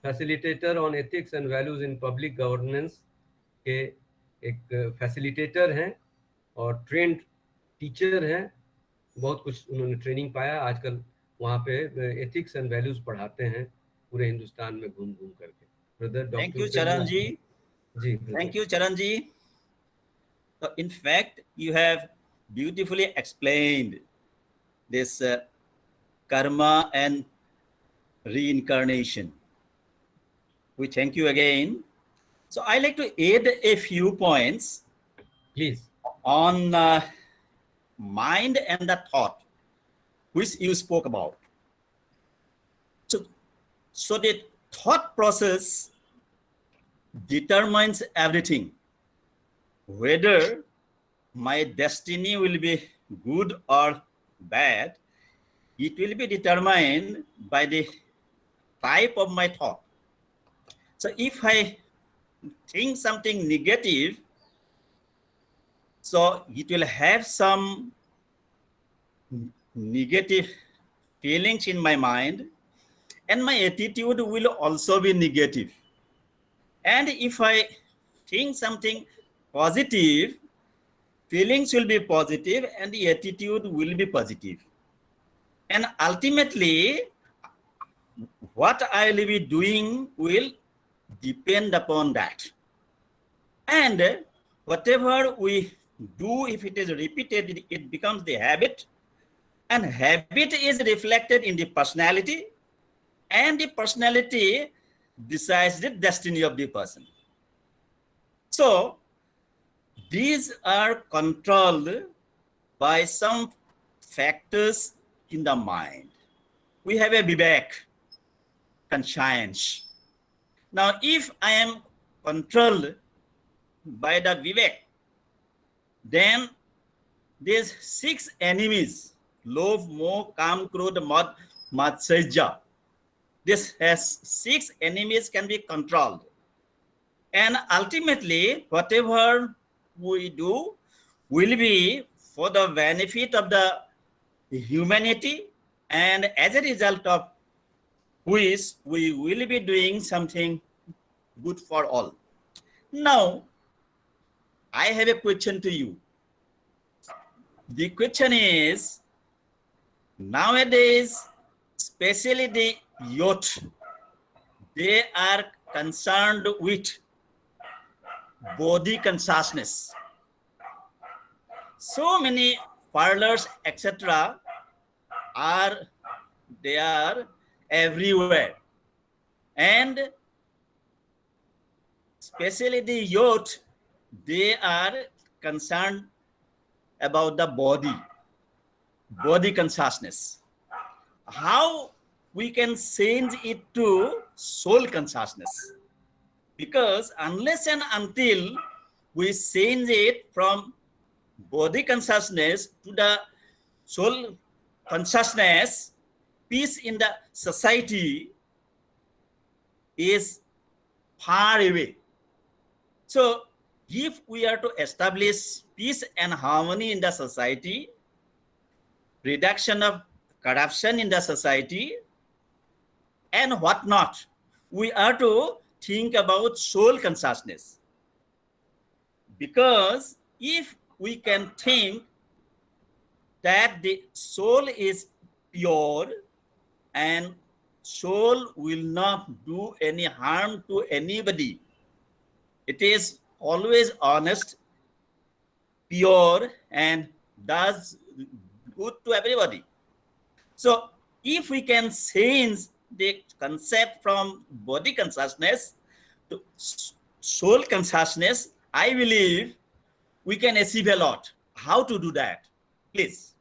facilitator on ethics and values in public governance के एक फैसिलिटेटर हैं और ट्रेंड टीचर हैं। बहुत कुछ उन्होंने ट्रेनिंग पाया। आजकल वहाँ पे एथिक्स एंड वैल्यूज पढ़ाते हैं पूरे हिंदुस्तान में घूम घूम करके। ब्रदर थैंक यू चरण जी। जी, thank you Charan ji. So in fact you have beautifully explained this karma and reincarnation. We thank you again. So I like to add a few points, please, on mind and the thought which you spoke about. So the thought process determines everything. Whether my destiny will be good or bad, it will be determined by the type of my thought. So if I think something negative, so it will have some negative feelings in my mind, and my attitude will also be negative. And if I think something positive, feelings will be positive and the attitude will be positive. And ultimately, what I will be doing will depend upon that. And whatever we do, if it is repeated, it becomes the habit. And habit is reflected in the personality. And the personality decides the destiny of the person. So these are controlled by some factors in the mind. We have a vivek, conscience. Now, if I am controlled by the vivek, then there's 6 enemies: love, moh, kam, krodh, mad, matsarya. This has 6 enemies can be controlled. And ultimately, whatever we do will be for the benefit of the humanity, and as a result of which we will be doing something good for all. Now, I have a question to you. The question is, nowadays, especially the youth, they are concerned with body consciousness. So many parlors, etc., are everywhere, and especially the youth, they are concerned about the body consciousness. How we can change it to soul consciousness? Because unless and until we change it from body consciousness to the soul consciousness, peace in the society is far away. So if we are to establish peace and harmony in the society, reduction of corruption in the society, and whatnot, we are to think about soul consciousness. Because if we can think that the soul is pure and soul will not do any harm to anybody, it is always honest, pure, and does good to everybody. So if we can change the concept from body consciousness to soul consciousness, I believe we can achieve a lot. How to do that? Please.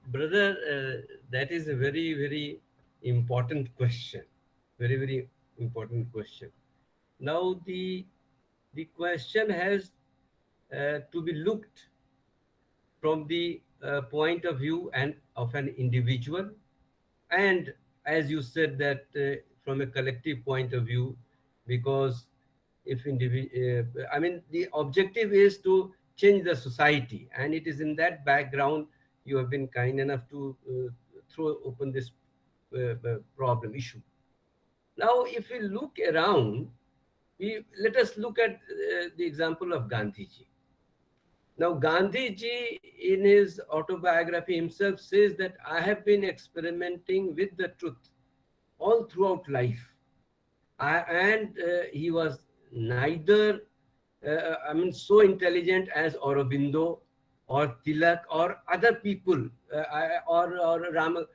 Brother, that is a very, very important question. Very, very important question. Now, the question has to be looked from the point of view and of an individual, and as you said that from a collective point of view, because if I mean, the objective is to change the society, and it is in that background you have been kind enough to throw open this problem issue. Now, if we look around, let us look at the example of Gandhiji. Now, Gandhiji, in his autobiography himself, says that I have been experimenting with the truth all throughout life. And he was neither, I mean, so intelligent as Aurobindo or Tilak or other people, or Rama,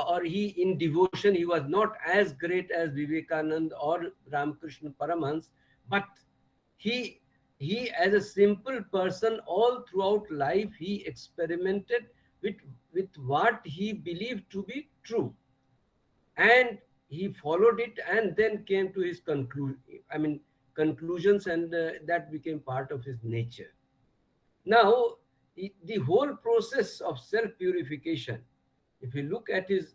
or he in devotion, he was not as great as Vivekananda or Ramakrishna Paramhans, but he as a simple person all throughout life, he experimented with what he believed to be true, and he followed it and then came to his conclusions, and that became part of his nature. Now, the whole process of self-purification, if you look at his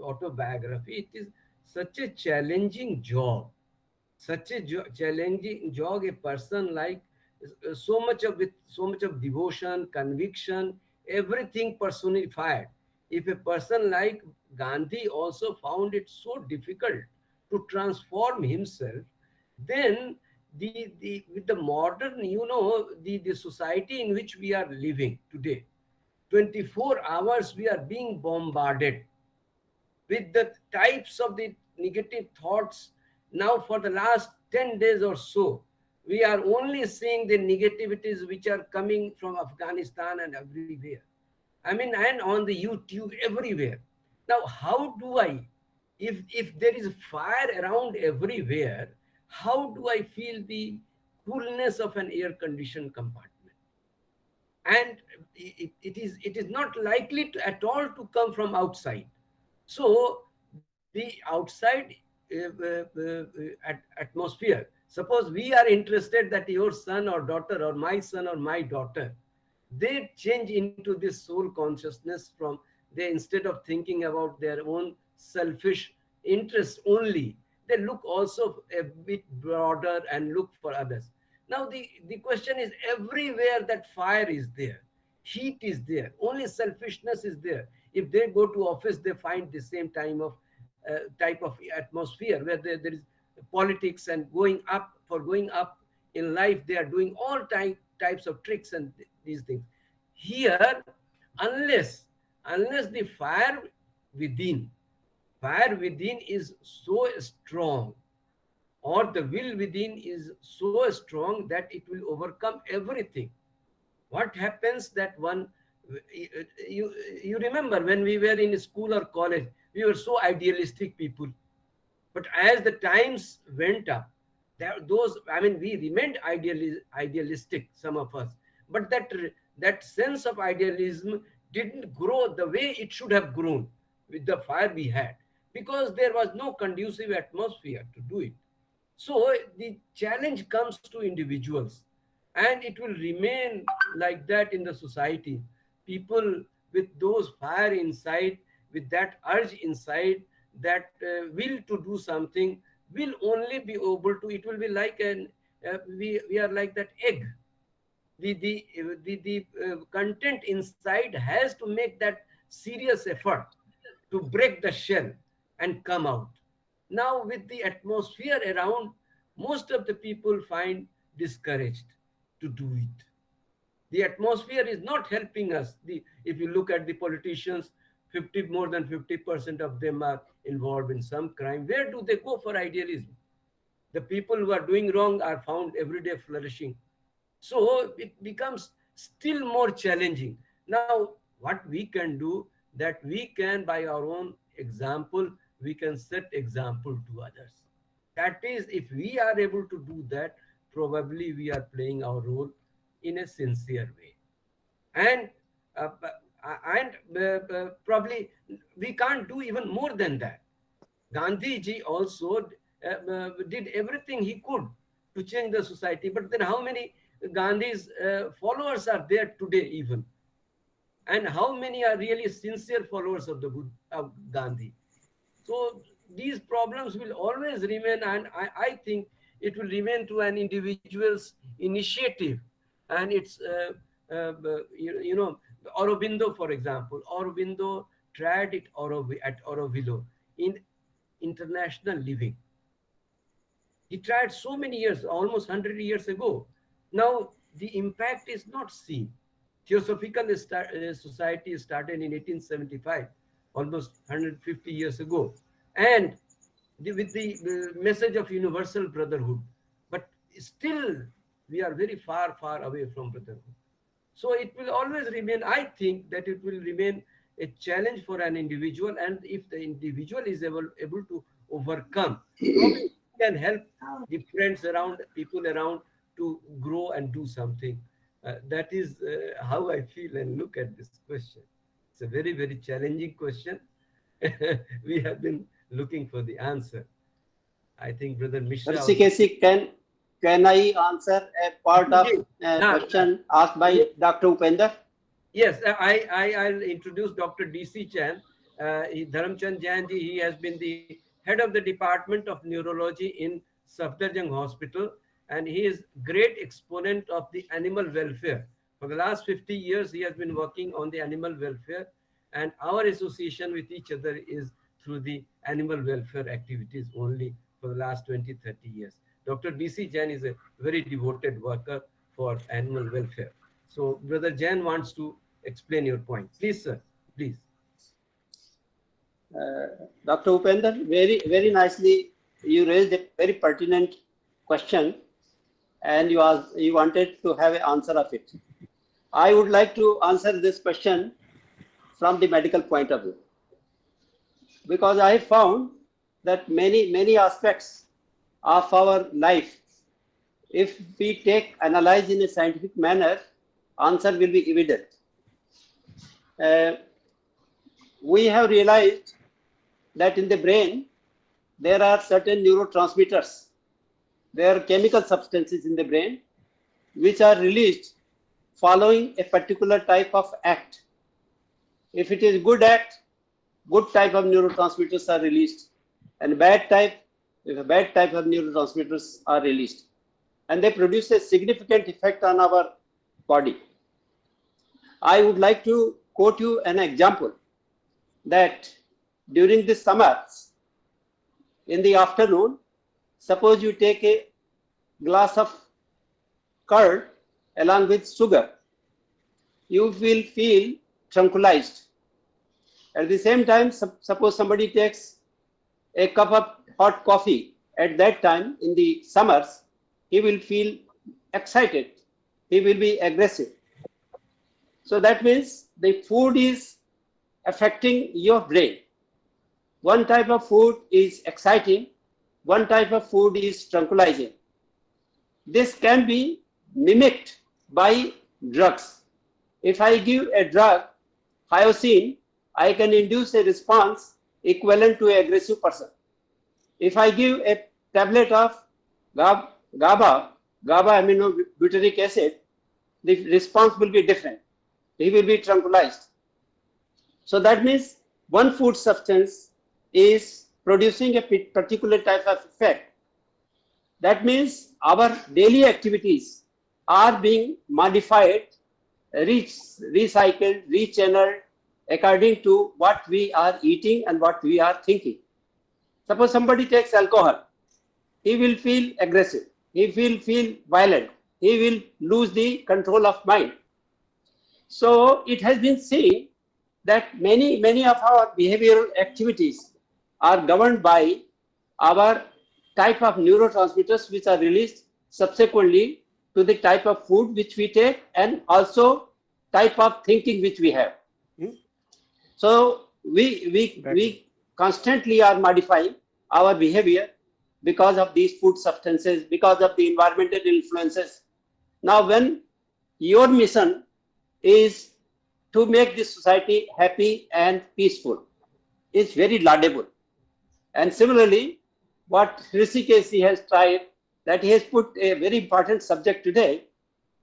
autobiography, it is such a challenging job. Such a challenging job. A person like so much of devotion, conviction, everything personified. If a person like Gandhi also found it so difficult to transform himself, then with the modern, the society in which we are living today, 24 hours we are being bombarded with the types of the negative thoughts. Now, for the last 10 days or so, We are only seeing the negativities which are coming from Afghanistan and everywhere. I mean, and on the YouTube everywhere. Now, how do I, if there is fire around everywhere, how do I feel the coolness of an air-conditioned compartment? And it is not likely to, at all to come from outside. So the outside atmosphere, suppose we are interested that your son or daughter or my son or my daughter, they change into this soul consciousness from, they instead of thinking about their own selfish interests only, they look also a bit broader and look for others. Now the question is, everywhere that fire is there, heat is there, only selfishness is there. If they go to office, they find the same type of atmosphere where there is politics and going up in life. They are doing all types of tricks and these things. Here, unless the within fire within is so strong, or the will within is so strong that it will overcome everything. What happens that one, you remember when we were in school or college, we were so idealistic people. But as the times went up, we remained idealistic, some of us. But that sense of idealism didn't grow the way it should have grown with the fire we had, because there was no conducive atmosphere to do it. So the challenge comes to individuals, and it will remain like that in the society. People with those fire inside, with that urge inside, that will to do something, will only be able to, it will be like we are like that egg. The content inside has to make that serious effort to break the shell and come out. Now with the atmosphere around, most of the people find discouraged to do it. The atmosphere is not helping us. If you look at the politicians, more than 50% of them are involved in some crime. Where do they go for idealism? The people who are doing wrong are found every day flourishing. So it becomes still more challenging. Now, what we can do, that we can, by our own example, we can set example to others. That is, if we are able to do that, probably we are playing our role in a sincere way. And probably we can't do even more than that. Gandhi ji also did everything he could to change the society. But then how many Gandhi's followers are there today even? And how many are really sincere followers of of Gandhi? So these problems will always remain, and I think it will remain to an individual's initiative. And it's, Aurobindo, for example, Aurobindo tried it at Auroville in international living. He tried so many years, almost 100 years ago. Now, the impact is not seen. Theosophical Society started in 1875, almost 150 years ago. And with the message of universal brotherhood. But still, we are very far, far away from brotherhood. So it will always remain, I think that it will remain a challenge for an individual. And if the individual is able to overcome, probably can help the friends around, people around to grow and do something. That is how I feel and look at this question. It's a very, very challenging question. We have been looking for the answer. I think Brother Mishra. Can I answer a part of question asked by Dr. Upender? Yes, I'll introduce Dr. DC Chan. Dharamchand Jain ji, he has been the head of the Department of Neurology in Safdarjung Hospital, and he is great exponent of the animal welfare. For the last 50 years, he has been working on the animal welfare, and our association with each other is through the animal welfare activities only for the last 20-30 years. Dr. DC Jain is a very devoted worker for animal welfare. So Brother Jain wants to explain your point. Please, sir, please. Dr. Upender, very, very nicely, you raised a very pertinent question. and you wanted to have an answer of it. I would like to answer this question from the medical point of view, because I found that many aspects of our life, if we analyze in a scientific manner, answer will be evident. We have realized that in the brain there are certain neurotransmitters. There are chemical substances in the brain which are released following a particular type of act. If it is good act, good type of neurotransmitters are released, and bad type, if a bad type of neurotransmitters are released, and they produce a significant effect on our body. I would like to quote you an example that during the summers, in the afternoon, suppose you take a glass of curd along with sugar, you will feel tranquilized. At the same time, suppose somebody takes a cup of hot coffee at that time in the summers, he will feel excited, he will be aggressive. So that means the food is affecting your brain. One type of food is exciting, one type of food is tranquilizing. This can be mimicked by drugs. If I give a drug, hyoscine, I can induce a response equivalent to an aggressive person. If I give a tablet of GABA aminobutyric acid, the response will be different. He will be tranquilized. So that means one food substance is producing a particular type of effect. That means our daily activities are being modified, recycled, rechanneled according to what we are eating and what we are thinking. Suppose somebody takes alcohol, he will feel aggressive, he will feel violent, he will lose the control of mind. So it has been seen that many of our behavioral activities are governed by our type of neurotransmitters which are released subsequently to the type of food which we take and also type of thinking which we have. So we constantly are modifying our behavior because of these food substances, because of the environmental influences. Now when your mission is to make this society happy and peaceful, is very laudable. And similarly, what Hrishikesh has tried, that he has put a very important subject today,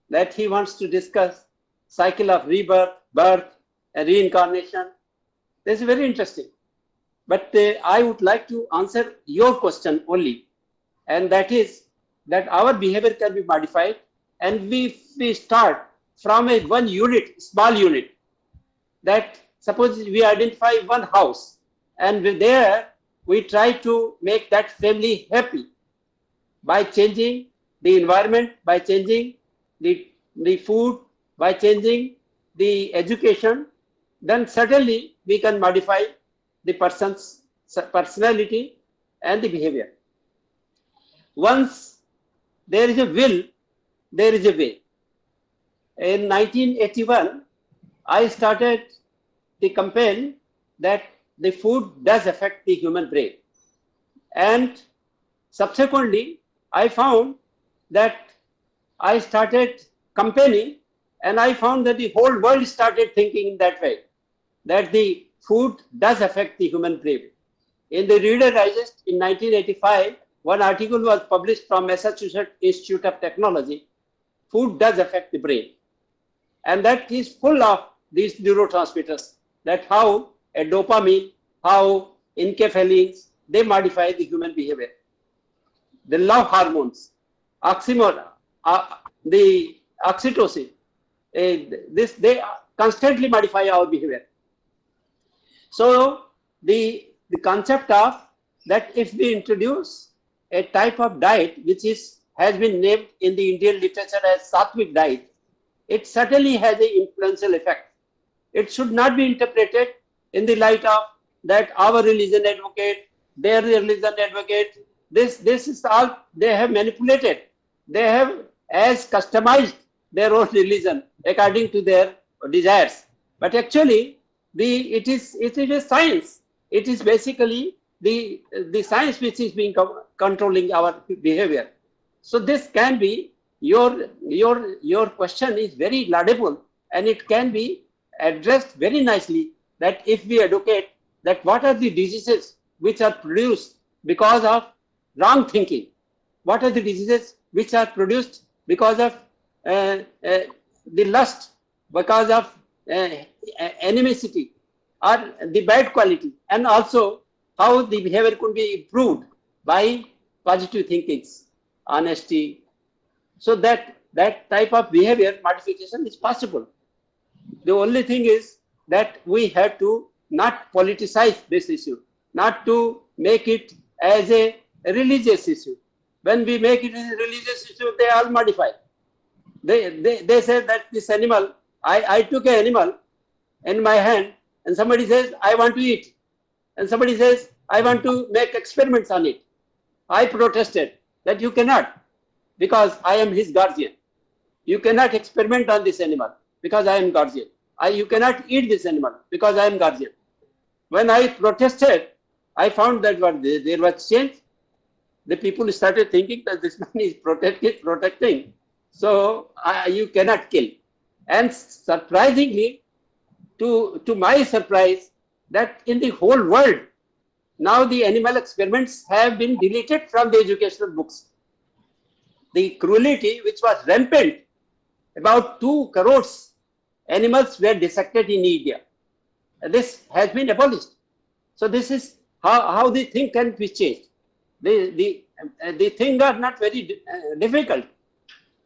that he wants to discuss cycle of rebirth, birth, and reincarnation. This is very interesting. But I would like to answer your question only, and that is that our behavior can be modified, and we start from a one unit, small unit, that suppose we identify one house, and there we try to make that family happy by changing the environment, by changing the food, by changing the education, then certainly we can modify the person's personality and the behavior. Once there is a will, there is a way. In 1981, I started the campaign that the food does affect the human brain. And subsequently, I found that I started campaigning, and I found that the whole world started thinking in that way, that the food does affect the human brain. In the Reader Digest in 1985, one article was published from Massachusetts Institute of Technology. Food does affect the brain. And that is full of these neurotransmitters, that how a dopamine, how enkephalines, they modify the human behavior. The love hormones, the oxytocin, they constantly modify our behavior. So the concept of that if we introduce a type of diet which has been named in the Indian literature as Sattvic diet, it certainly has an influential effect. It should not be interpreted in the light of that our religion advocate, their religion advocate. This is all they have manipulated they have as customized their own religion according to their desires. But actually, it is a science. It is basically the science which is being controlling our behavior. So this can be your question is very laudable, and it can be addressed very nicely, that if we educate that what are the diseases which are produced because of wrong thinking, what are the diseases which are produced because of the lust, because of animosity or the bad quality, and also how the behavior could be improved by positive thinkings, honesty. So that type of behavior modification is possible. The only thing is that we have to not politicize this issue, not to make it as a religious issue. When we make it a religious issue, they all modify. They say that this animal, I took an animal in my hand, and somebody says, I want to eat. And somebody says, I want to make experiments on it. I protested that you cannot, because I am his guardian. You cannot experiment on this animal because I am guardian. You cannot eat this animal because I am guardian. When I protested, I found that there was change. The people started thinking that this man is protecting. So you cannot kill. And surprisingly, to my surprise, that in the whole world, now the animal experiments have been deleted from the educational books. The cruelty which was rampant, about 2 crores animals were dissected in India. This has been abolished. So this is how the thing can be changed. The thing are not very difficult.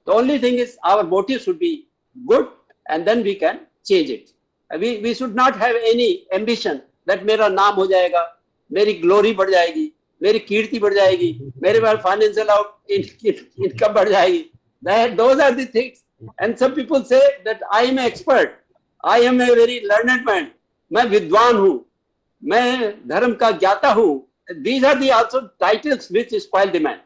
The only thing is our motive should be good, and then we can change it. We should not have any ambition that मेरा नाम हो जाएगा, मेरी glory बढ़ जाएगी, मेरी कीर्ति बढ़ जाएगी, मेरे पास financial income बढ़ जाएगी. Those are the things. And some people say that I am an expert, I am a very learned man, मैं विद्वान हूँ, मैं धर्म का ज्ञाता हूँ. These are the also titles which spoil the man,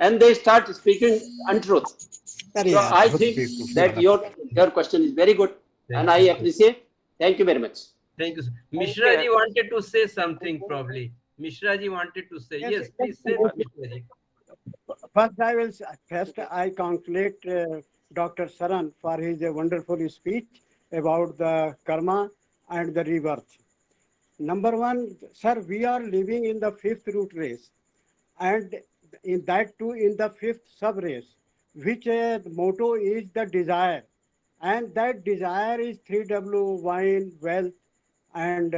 and they start speaking untruth. So I think that your question is very good, and I appreciate. Thank you very much. Thank you, sir. Mishra ji wanted to say something probably. Mishra ji wanted to say. Yes, please say, Mishra ji. First I congratulate Dr. Saran for his wonderful speech about the karma and the rebirth. Number one, sir, we are living in the 5th root race, and in that too in the 5th sub race, which motto is the desire, and that desire is 3W: wine, wealth, and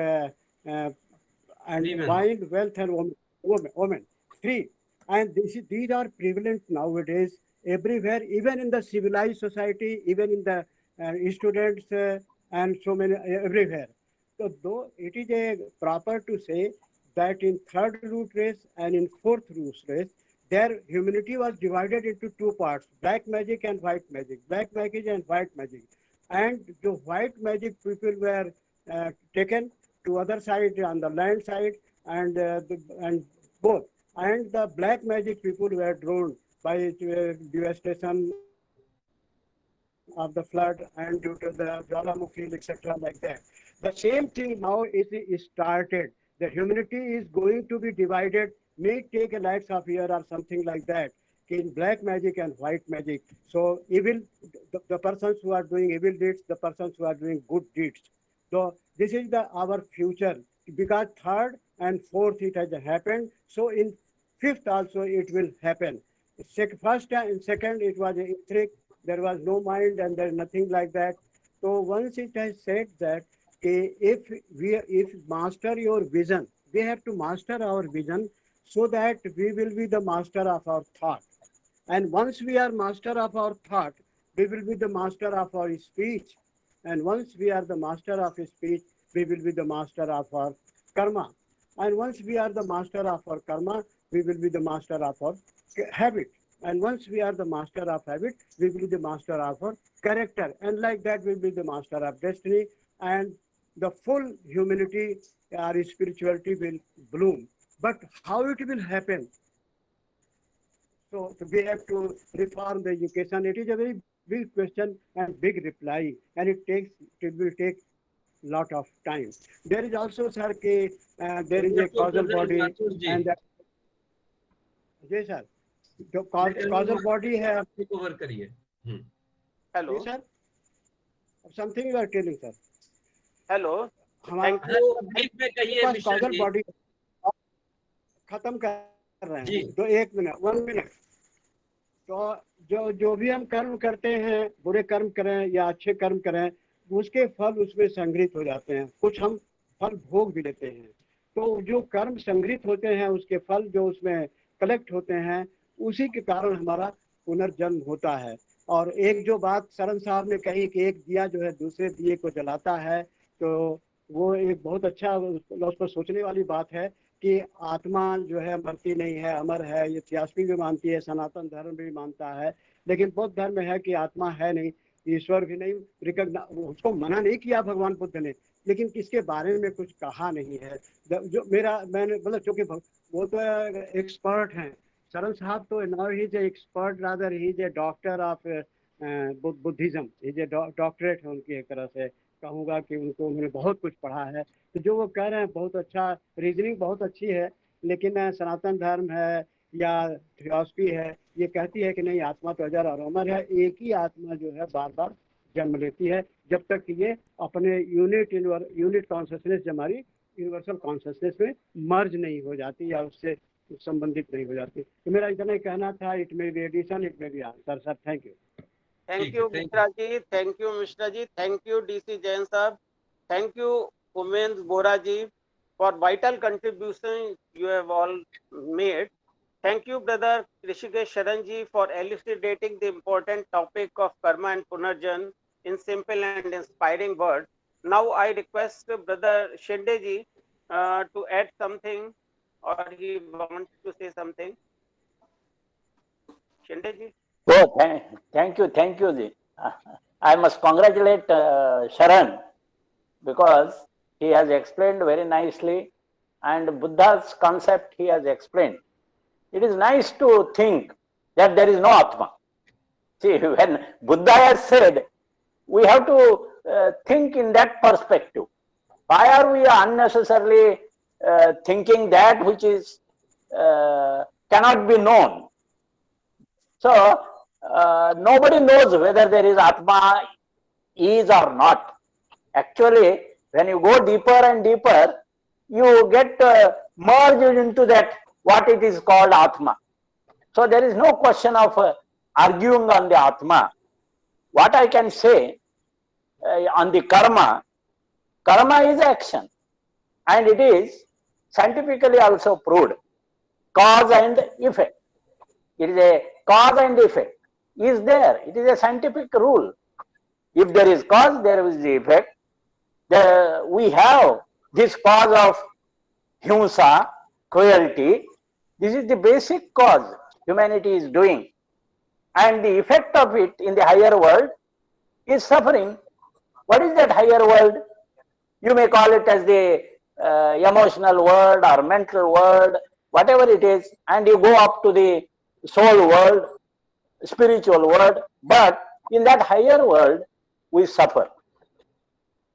wine, wealth, and woman. 3, and these are prevalent nowadays everywhere, even in the civilized society, even in the students, and so many everywhere. So though it is a proper to say that in 3rd root race and in 4th root race, their humanity was divided into 2 parts: black magic and white magic, black magic and white magic. And the white magic people were taken to other side, on the land side, and both. And the black magic people were drawn by devastation of the flood and due to the Jalamukhi, etc., like that. The same thing now is started. The humanity is going to be divided, may take a lakhs of years or something like that, in black magic and white magic. So evil, the persons who are doing evil deeds, the persons who are doing good deeds. So this is our future, because 3rd and 4th it has happened. So in 5th also it will happen. First and 2nd it was etheric, there was no mind and there is nothing like that. So once it has said that if master your vision, we have to master our vision so that we will be the master of our thought. And once we are master of our thought, we will be the master of our speech. And once we are the master of speech, we will be the master of our karma. And once we are the master of our karma, we will be the master of our habit. And once we are the master of habit, we will be the master of our character. And like that, we will be the master of destiny. And the full humanity or spirituality will bloom. But how it will happen? So we have to reform the education. It is a very big question and big reply, and it will take lot of time. There is also, sir, there is a causal body, and yes, sir, जो causal body है, over करिए. Hello yes, sir, something you are telling, sir. Hello हमारे thank you में कहिए पास Mishra causal जी. body खत्म कर रहे जी. हैं, तो 1 मिनट 1 मिनट. तो जो भी हम कर्म करते हैं, बुरे कर्म करें या अच्छे कर्म करें, उसके फल उसमें संग्रहित हो जाते हैं. कुछ हम फल भोग भी लेते हैं. तो जो कर्म संग्रहित होते हैं, उसके फल जो उसमें कलेक्ट होते हैं, उसी के कारण हमारा पुनर्जन्म होता है. और एक जो बात शरण साहब ने कही कि एक दिया जो है दूसरे दिए को जलाता है, तो वो एक बहुत अच्छा उसको सोचने वाली बात है कि आत्मा जो है मरती नहीं है, अमर है. ये थियोसॉफी भी मानती है, सनातन धर्म भी मानता है, लेकिन बौद्ध धर्म में है कि आत्मा है नहीं, ईश्वर भी नहीं. उसको मना नहीं किया भगवान बुद्ध ने, लेकिन इसके बारे में कुछ कहा नहीं है. जो मैंने मतलब चूंकि वो तो एक्सपर्ट हैं, शरण साहब तो now he is expert, rather he is a doctor of Buddhism, is a doctorate है उनकी. एक तरह से कहूँगा कि उन्होंने बहुत कुछ पढ़ा है. तो जो वो कह रहे हैं बहुत अच्छा, रीजनिंग बहुत अच्छी है, लेकिन सनातन धर्म है या थियोसॉफी है, ये कहती है कि नहीं, आत्मा तो अजर और अमर है. एक ही आत्मा जो है बार बार जन्म लेती है, जब तक कि ये अपने यूनिट कॉन्शियसनेस हमारी यूनिवर्सल कॉन्शियसनेस में मर्ज नहीं हो जाती या उससे संबंधित नहीं हो जाती. तो मेरा इतना ही कहना था. It may be addition, it may be answer. Sir thank you. Thank you Mishra ji, thank you Mishra ji, thank you DC Jain साहब, thank you Umesh Bora ji for vital contribution you have all made. Thank you, brother Rishikesh Sharanji, for elucidating the important topic of karma and punarjan in simple and inspiring words. Now I request brother Shinde ji to add something, or he wants to say something. Shinde ji. Oh, thank you, Ji. I must congratulate Sharan, because he has explained very nicely, and Buddha's concept he has explained. It is nice to think that there is no Atma. See, when Buddha has said, we have to think in that perspective. Why are we unnecessarily thinking that which is cannot be known? So, nobody knows whether there is Atma is or not. Actually, when you go deeper and deeper, you get merged into that what it is called Atma. So there is no question of arguing on the Atma. What I can say on the karma is action, and it is scientifically also proved. Cause and effect. It is a cause and effect is there. It is a scientific rule. If there is cause, there is the effect. We have this cause of himsa, cruelty. This is the basic cause humanity is doing. And the effect of it in the higher world is suffering. What is that higher world? You may call it as the emotional world or mental world, whatever it is, and you go up to the soul world, spiritual world. But in that higher world, we suffer.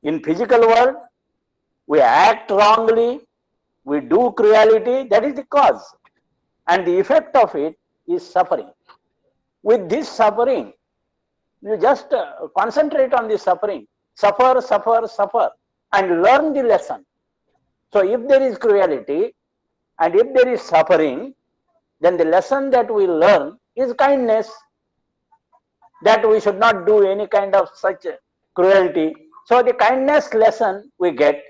In physical world, we act wrongly, we do cruelty, that is the cause. And the effect of it is suffering. With this suffering, you just concentrate on the suffering. Suffer, suffer, suffer, and learn the lesson. So if there is cruelty and if there is suffering, then the lesson that we learn is kindness, that we should not do any kind of such cruelty. So the kindness lesson we get.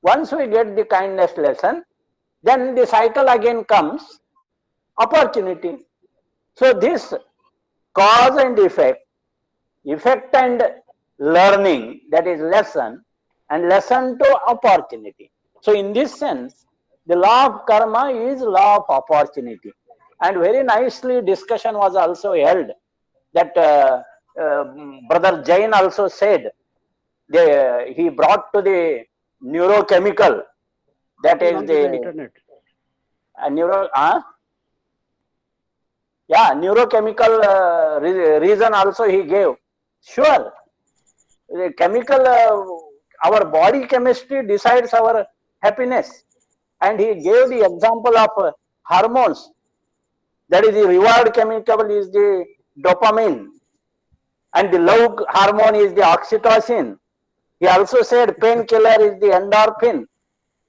Once we get the kindness lesson, then the cycle again comes, opportunity. So this cause and effect and learning, that is lesson, and lesson to opportunity. So in this sense, the law of karma is law of opportunity. And very nicely discussion was also held, that Brother Jain also said, he brought to the neurochemical, that is the internet. Yeah, neurochemical reason also he gave. Sure, the chemical, our body chemistry decides our happiness. And he gave the example of hormones. That is, the reward chemical is the dopamine, and the love hormone is the oxytocin. He also said painkiller is the endorphin,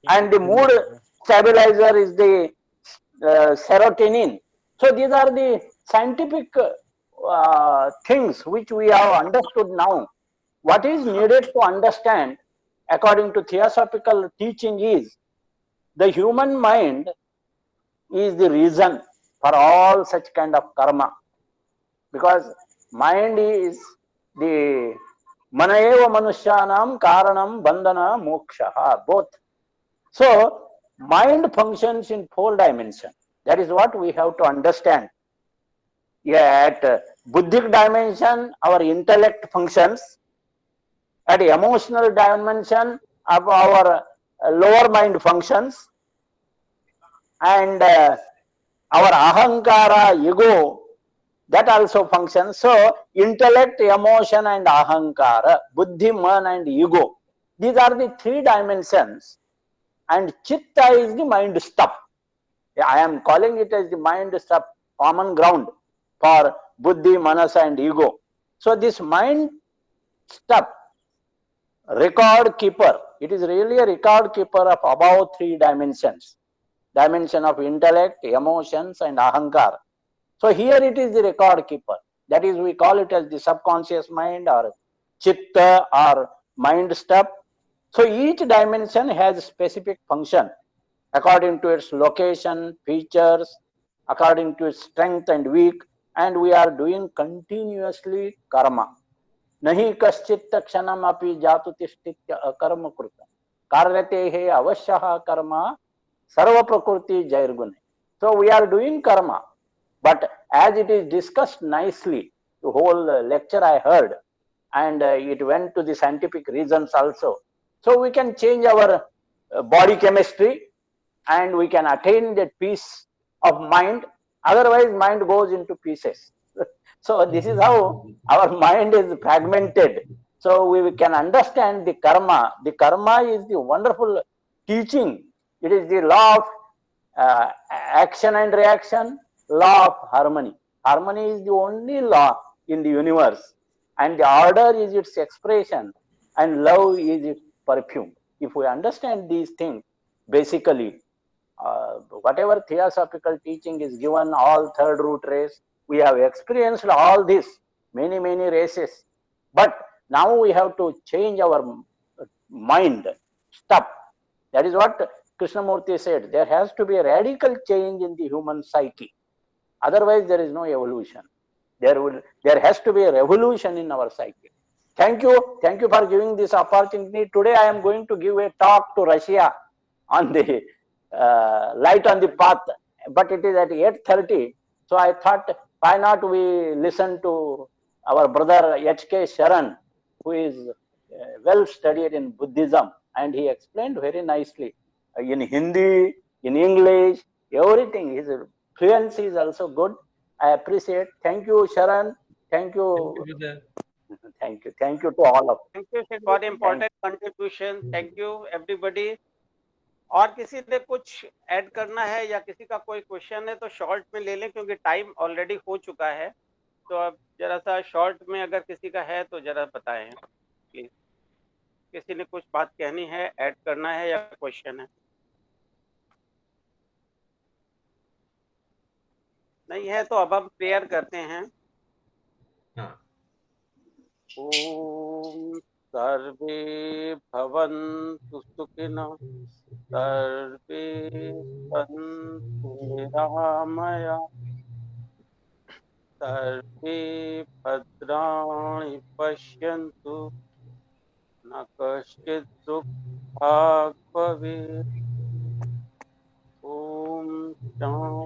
and the mood stabilizer is the serotonin. So these are the scientific things which we have understood now. What is needed to understand, according to theosophical teaching, is the human mind is the reason for all such kind of karma, because mind is the manaeva manushyanam karanam bandhana moksha, both. So mind functions in 4 dimensions. That is what we have to understand. At buddhic dimension, our intellect functions. At emotional dimension, of our lower mind functions, and our ahankara, ego, that also functions. So intellect, emotion, and ahankara, buddhi, man, and ego, these are the 3 dimensions, and chitta is the mind stuff. I am calling it as the mind stuff, common ground for buddhi, manas, and ego. So this mind stuff, record keeper, it is really a record keeper of above 3 dimensions, dimension of intellect, emotions, and ahankar. So here it is the record keeper. That is, we call it as the subconscious mind or chitta or mind stuff. So each dimension has a specific function according to its location, features, according to its strength and weak, and we are doing continuously karma. Nahi kaschit kshanam api jatu tishtitya akarma kruta karyate he avashyaha karma sarva prakriti jairgune. So we are doing karma, but as it is discussed nicely, the whole lecture I heard, and it went to the scientific reasons also. So we can change our body chemistry, and we can attain that peace of mind. Otherwise, mind goes into pieces. So this is how our mind is fragmented. So we can understand the karma. The karma is the wonderful teaching. It is the law of action and reaction, law of harmony. Harmony is the only law in the universe, and the order is its expression, and love is its perfume. If we understand these things, basically, whatever theosophical teaching is given, all 3rd root race, we have experienced all this, many, many races. But now we have to change our mind stuff. That is what Krishnamurti said. There has to be a radical change in the human psyche. Otherwise, there is no evolution. There has to be a revolution in our psyche. Thank you for giving this opportunity. Today I am going to give a talk to Russia on the light on the path, but it is at 8:30. So I thought, why not we listen to our brother H.K. Sharan, who is well studied in Buddhism, and he explained very nicely in Hindi, in English, everything. His fluency is also good. I appreciate. Thank you, Sharan. Thank you. Thank you to all of you. Thank you for important contribution. Thank you everybody. और किसी ने कुछ add करना है या किसी का कोई क्वेश्चन है तो शॉर्ट में ले लें, क्योंकि टाइम ऑलरेडी हो चुका है. तो अब जरा सा शॉर्ट में अगर किसी का है तो जरा बताएं प्लीज. किसी ने कुछ बात कहनी है, ऐड करना है या क्वेश्चन है? नहीं है तो अब हम प्रेयर करते हैं. ओम सर्वे भवन्तु सुखिनः, सर्वे सन्तु निरामया, सर्वे भद्राणि पश्यन्तु, न कश्चित् दुःखात् भवेत्. ओम शांति.